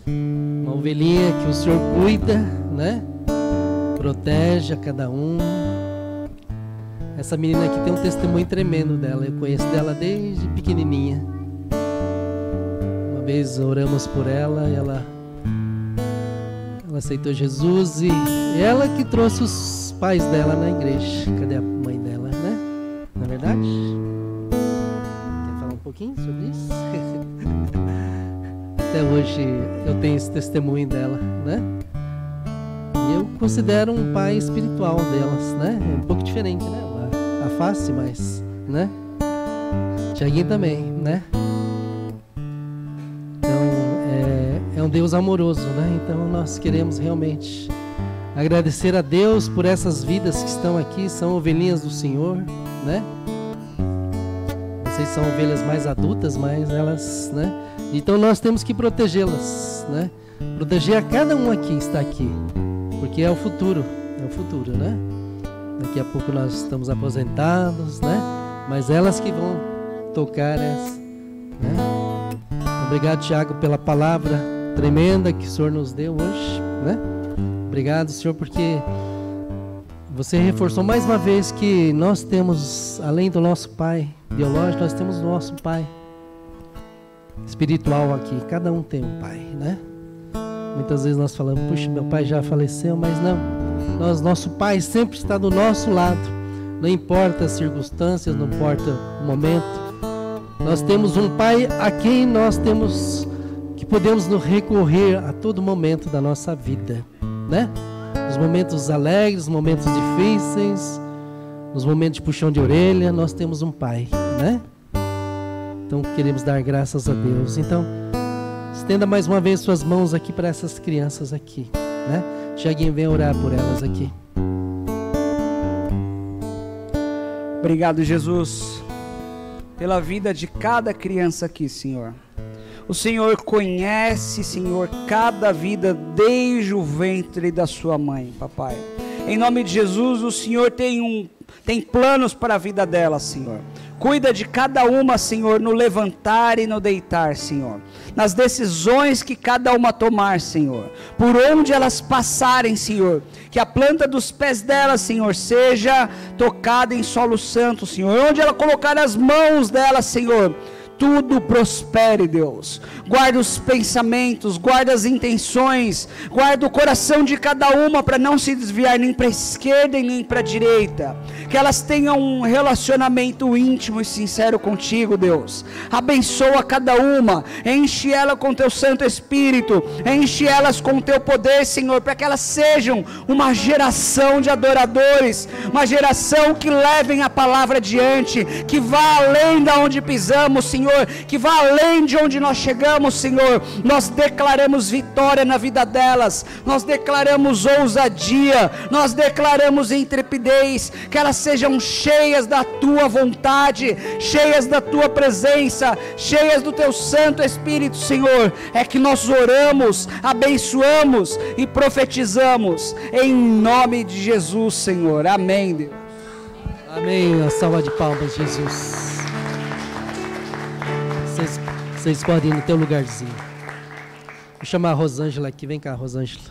Uma ovelhinha que o Senhor cuida, né? Protege a cada um. Essa menina aqui tem um testemunho tremendo dela. Eu conheço dela desde pequenininha. Uma vez oramos por ela, ela aceitou Jesus e ela que trouxe os pais dela na igreja. Cadê a mãe dela, né? Não é verdade? Quer falar um pouquinho sobre isso? Até hoje eu tenho esse testemunho dela, né? E eu considero um pai espiritual delas, né? É um pouco diferente, né? A face, mas, né? Tiaguinho também, né? É um Deus amoroso, né? Então nós queremos realmente agradecer a Deus por essas vidas que estão aqui, são ovelhinhas do Senhor, né? Vocês são ovelhas mais adultas, mas elas, né? Então nós temos que protegê-las, né? Proteger a cada um aqui que está aqui, porque é o futuro, né? Daqui a pouco nós estamos aposentados, né? Mas elas que vão tocar essa, né? Obrigado, Tiago, pela palavra tremenda que o Senhor nos deu hoje, né? Obrigado, Senhor, porque você reforçou mais uma vez que nós temos, além do nosso pai biológico, nós temos o nosso pai espiritual aqui. Cada um tem um pai, né? Muitas vezes nós falamos, puxa, meu pai já faleceu, mas não. Nosso pai sempre está do nosso lado. Não importa as circunstâncias, não importa o momento. Nós temos um pai a quem nós temos que podemos nos recorrer a todo momento da nossa vida, né? Nos momentos alegres, nos momentos difíceis, nos momentos de puxão de orelha, nós temos um pai, né? Então queremos dar graças a Deus. Então, estenda mais uma vez suas mãos aqui para essas crianças aqui, né? Tiaguinho, vem orar por elas aqui. Obrigado, Jesus, pela vida de cada criança aqui, Senhor. O Senhor conhece, Senhor, cada vida desde o ventre da sua mãe, papai. Em nome de Jesus, o Senhor tem planos para a vida dela, Senhor. Cuida de cada uma, Senhor, no levantar e no deitar, Senhor. Nas decisões que cada uma tomar, Senhor. Por onde elas passarem, Senhor. Que a planta dos pés delas, Senhor, seja tocada em solo santo, Senhor. Onde ela colocar as mãos dela, Senhor, tudo prospere, Deus. Guarda os pensamentos, guarda as intenções, guarda o coração de cada uma para não se desviar nem para a esquerda e nem para a direita. Que elas tenham um relacionamento íntimo e sincero contigo, Deus. Abençoa cada uma, enche ela com teu Santo Espírito, enche elas com teu poder, Senhor, para que elas sejam uma geração de adoradores, uma geração que levem a palavra adiante, que vá além da onde pisamos, Senhor, que vá além de onde nós chegamos, Senhor. Nós declaramos vitória na vida delas, nós declaramos ousadia, nós declaramos intrepidez, que elas sejam cheias da tua vontade, cheias da tua presença, cheias do teu Santo Espírito, Senhor. É que nós oramos, abençoamos e profetizamos em nome de Jesus, Senhor. Amém, Deus. Amém. Uma salva de palmas, Jesus. Vocês podem ir no teu lugarzinho. Vou chamar a Rosângela aqui. Vem cá, Rosângela.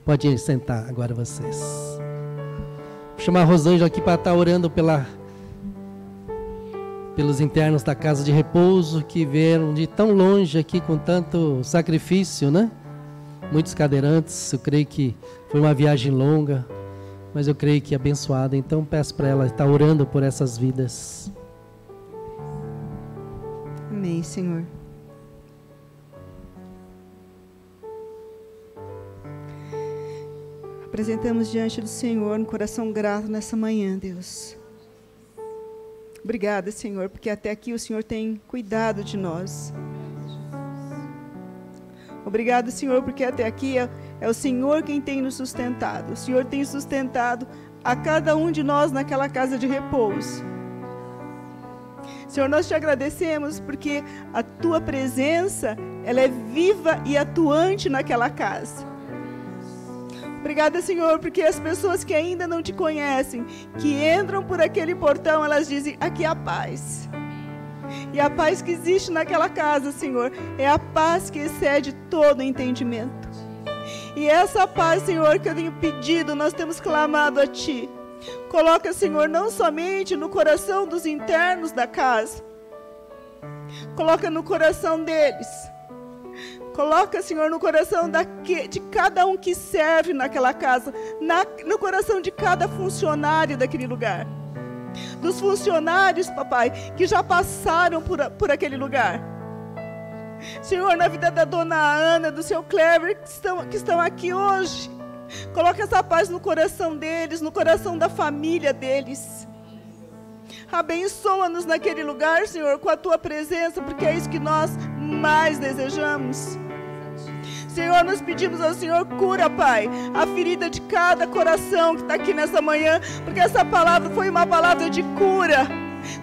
Pode sentar agora vocês. Vou chamar a Rosângela aqui para estar orando pelos internos da casa de repouso que vieram de tão longe aqui com tanto sacrifício, né? Muitos cadeirantes. Eu creio que foi uma viagem longa, mas eu creio que abençoada. Então peço para ela estar orando por essas vidas. Amém, Senhor. Apresentamos diante do Senhor um coração grato nessa manhã, Deus. Obrigada, Senhor, porque até aqui o Senhor tem cuidado de nós. Obrigado, Senhor, porque até aqui é o Senhor quem tem nos sustentado. O Senhor tem sustentado a cada um de nós naquela casa de repouso. Senhor, nós te agradecemos porque a tua presença, ela é viva e atuante naquela casa. Obrigada, Senhor, porque as pessoas que ainda não te conhecem, que entram por aquele portão, elas dizem, aqui há paz. E a paz que existe naquela casa, Senhor, é a paz que excede todo entendimento. E essa paz, Senhor, que eu tenho pedido, nós temos clamado a Ti. Coloca, Senhor, não somente no coração dos internos da casa, Coloca no coração deles. Coloca, Senhor, no coração de cada um que serve naquela casa, no coração de cada funcionário daquele lugar. Dos funcionários, papai, que já passaram por aquele lugar. Senhor, na vida da dona Ana, do seu Clever, que estão aqui hoje. Coloca essa paz no coração deles, no coração da família deles. Abençoa-nos naquele lugar, Senhor, com a Tua presença, porque é isso que nós mais desejamos. Senhor, nós pedimos ao Senhor, cura, Pai, a ferida de cada coração que está aqui nessa manhã, porque essa palavra foi uma palavra de cura.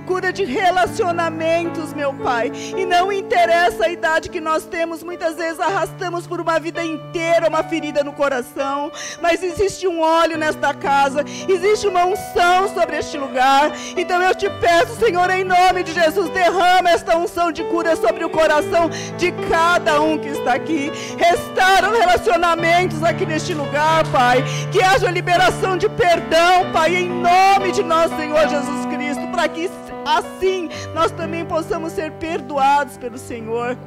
Cura de relacionamentos, meu Pai. E não interessa a idade que nós temos, muitas vezes arrastamos por uma vida inteira uma ferida no coração. Mas existe um óleo nesta casa, existe uma unção sobre este lugar. Então eu te peço, Senhor, em nome de Jesus, derrama esta unção de cura sobre o coração de cada um que está aqui. Restaura relacionamentos aqui neste lugar, Pai. Que haja liberação de perdão, Pai, em nome de nosso Senhor Jesus Cristo, para que assim nós também possamos ser perdoados pelo Senhor.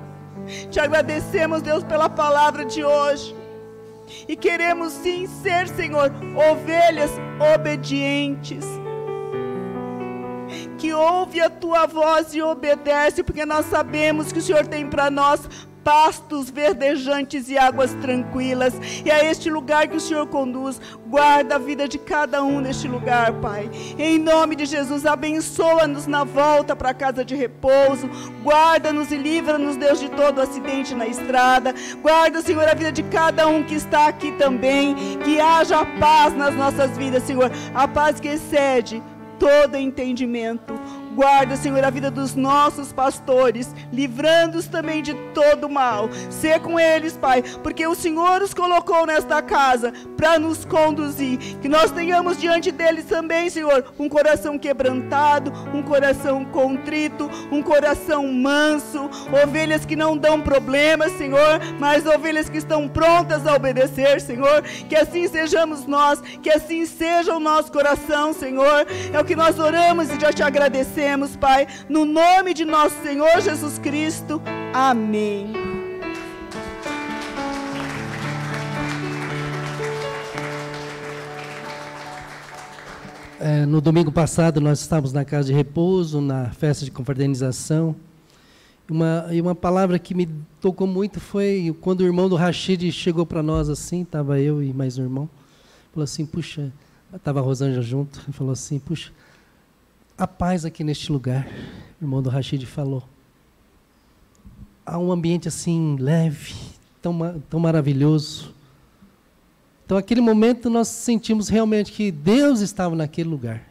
Te agradecemos, Deus, pela palavra de hoje. E queremos sim ser, Senhor, ovelhas obedientes, que ouve a Tua voz e obedece, porque nós sabemos que o Senhor tem para nós pastos verdejantes e águas tranquilas, e é este lugar que o Senhor conduz. Guarda a vida de cada um neste lugar, Pai, em nome de Jesus. Abençoa-nos na volta para a casa de repouso, guarda-nos e livra-nos, Deus, de todo acidente na estrada. Guarda, Senhor, a vida de cada um que está aqui também, que haja paz nas nossas vidas, Senhor, a paz que excede todo entendimento. Guarda, Senhor, a vida dos nossos pastores, livrando-os também de todo mal. Sê com eles, Pai, porque o Senhor os colocou nesta casa para nos conduzir. Que nós tenhamos diante deles também, Senhor, um coração quebrantado, um coração contrito, um coração manso. Ovelhas que não dão problemas, Senhor, mas ovelhas que estão prontas a obedecer, Senhor. Que assim sejamos nós, que assim seja o nosso coração, Senhor. É o que nós oramos e já te agradecemos, Pai, no nome de nosso Senhor Jesus Cristo. Amém. No domingo passado nós estávamos na casa de repouso, na festa de confraternização. E uma palavra que me tocou muito foi quando o irmão do Rashid chegou para nós assim, estava eu e mais um irmão, falou assim, puxa, estava a Rosângela junto, ele falou assim, puxa, a paz aqui neste lugar, o irmão do Rashid falou. Há um ambiente assim, leve, tão maravilhoso. Então, naquele momento, nós sentimos realmente que Deus estava naquele lugar.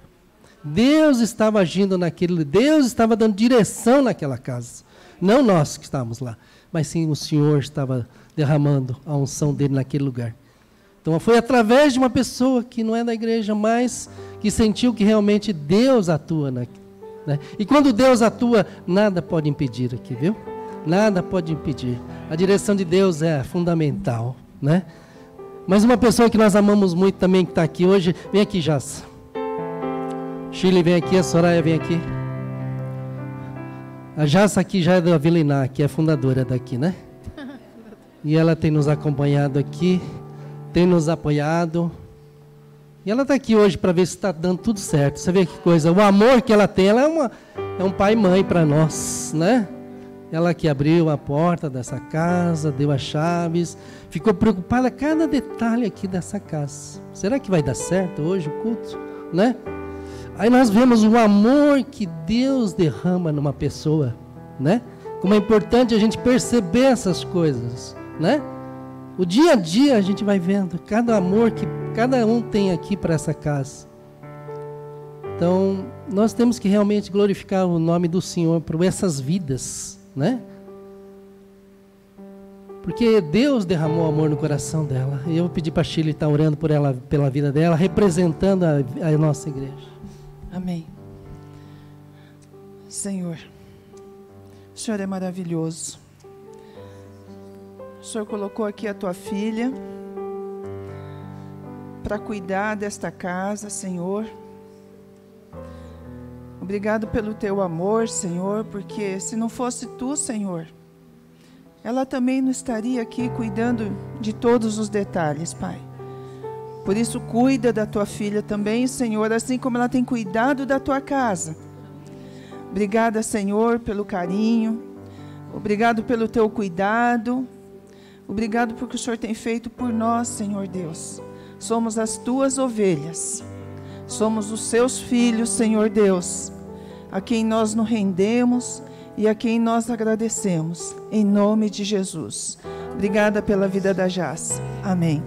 Deus estava agindo Deus estava dando direção naquela casa. Não nós que estávamos lá, mas sim o Senhor estava derramando a unção dele naquele lugar. Então, foi através de uma pessoa que não é da igreja, mas que sentiu que realmente Deus atua, né? E quando Deus atua, nada pode impedir aqui, viu? Nada pode impedir. A direção de Deus é fundamental, né? Mas uma pessoa que nós amamos muito também, que está aqui hoje, vem aqui, Jassa. Chile, vem aqui, a Soraya vem aqui. A Jassa aqui já é da Vila Iná, que é fundadora daqui, né? E ela tem nos acompanhado aqui, tem nos apoiado. E ela está aqui hoje para ver se está dando tudo certo. Você vê que coisa, o amor que ela tem, ela é um pai e mãe para nós, né? Ela que abriu a porta dessa casa, deu as chaves, ficou preocupada com cada detalhe aqui dessa casa. Será que vai dar certo hoje o culto, né? Aí nós vemos o amor que Deus derrama numa pessoa, né? Como é importante a gente perceber essas coisas, né? O dia a dia a gente vai vendo cada amor que cada um tem aqui para essa casa. Então, nós temos que realmente glorificar o nome do Senhor por essas vidas, né? Porque Deus derramou amor no coração dela. E eu pedi para a Chile estar orando por ela, pela vida dela, representando a nossa igreja. Amém. Senhor, o Senhor é maravilhoso. O Senhor colocou aqui a tua filha para cuidar desta casa, Senhor. Obrigado pelo teu amor, Senhor, porque se não fosse tu, Senhor, ela também não estaria aqui cuidando de todos os detalhes, Pai. Por isso, cuida da tua filha também, Senhor, assim como ela tem cuidado da tua casa. Obrigada, Senhor, pelo carinho. Obrigado pelo teu cuidado. Obrigado por que o Senhor tem feito por nós, Senhor Deus. Somos as tuas ovelhas. Somos os seus filhos, Senhor Deus, a quem nós nos rendemos e a quem nós agradecemos. Em nome de Jesus. Obrigada pela vida da Jaz. Amém.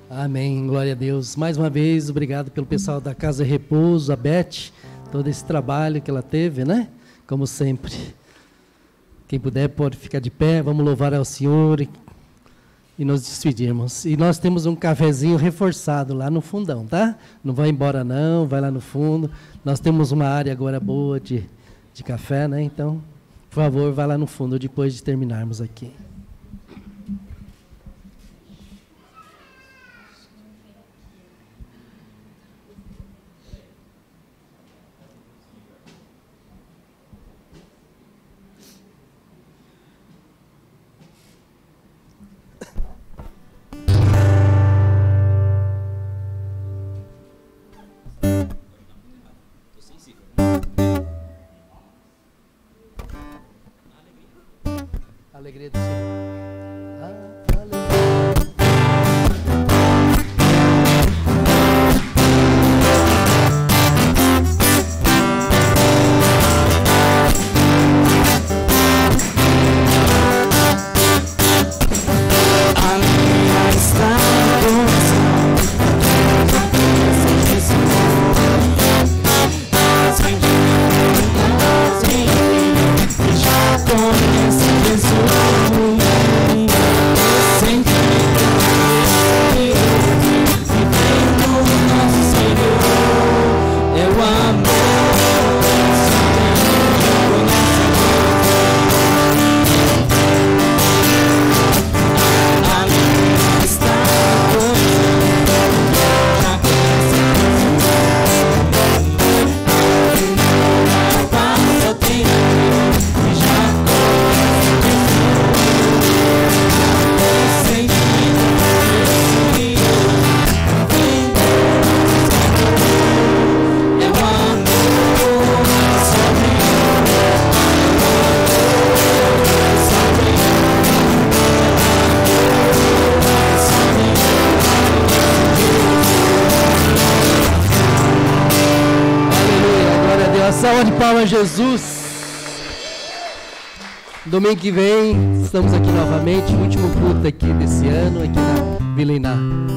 Amém, glória a Deus. Mais uma vez, obrigado pelo pessoal da Casa Repouso, a Beth, todo esse trabalho que ela teve, né? Como sempre. Quem puder pode ficar de pé, vamos louvar ao Senhor e nos despedirmos. E nós temos um cafezinho reforçado lá no fundão, tá? Não vai embora não, vai lá no fundo. Nós temos uma área agora boa de café, né? Então, por favor, vai lá no fundo depois de terminarmos aqui. Alegria do Senhor. Salva de palmas, Jesus. Domingo que vem, estamos aqui novamente, o último culto aqui desse ano, aqui na Vila Iná.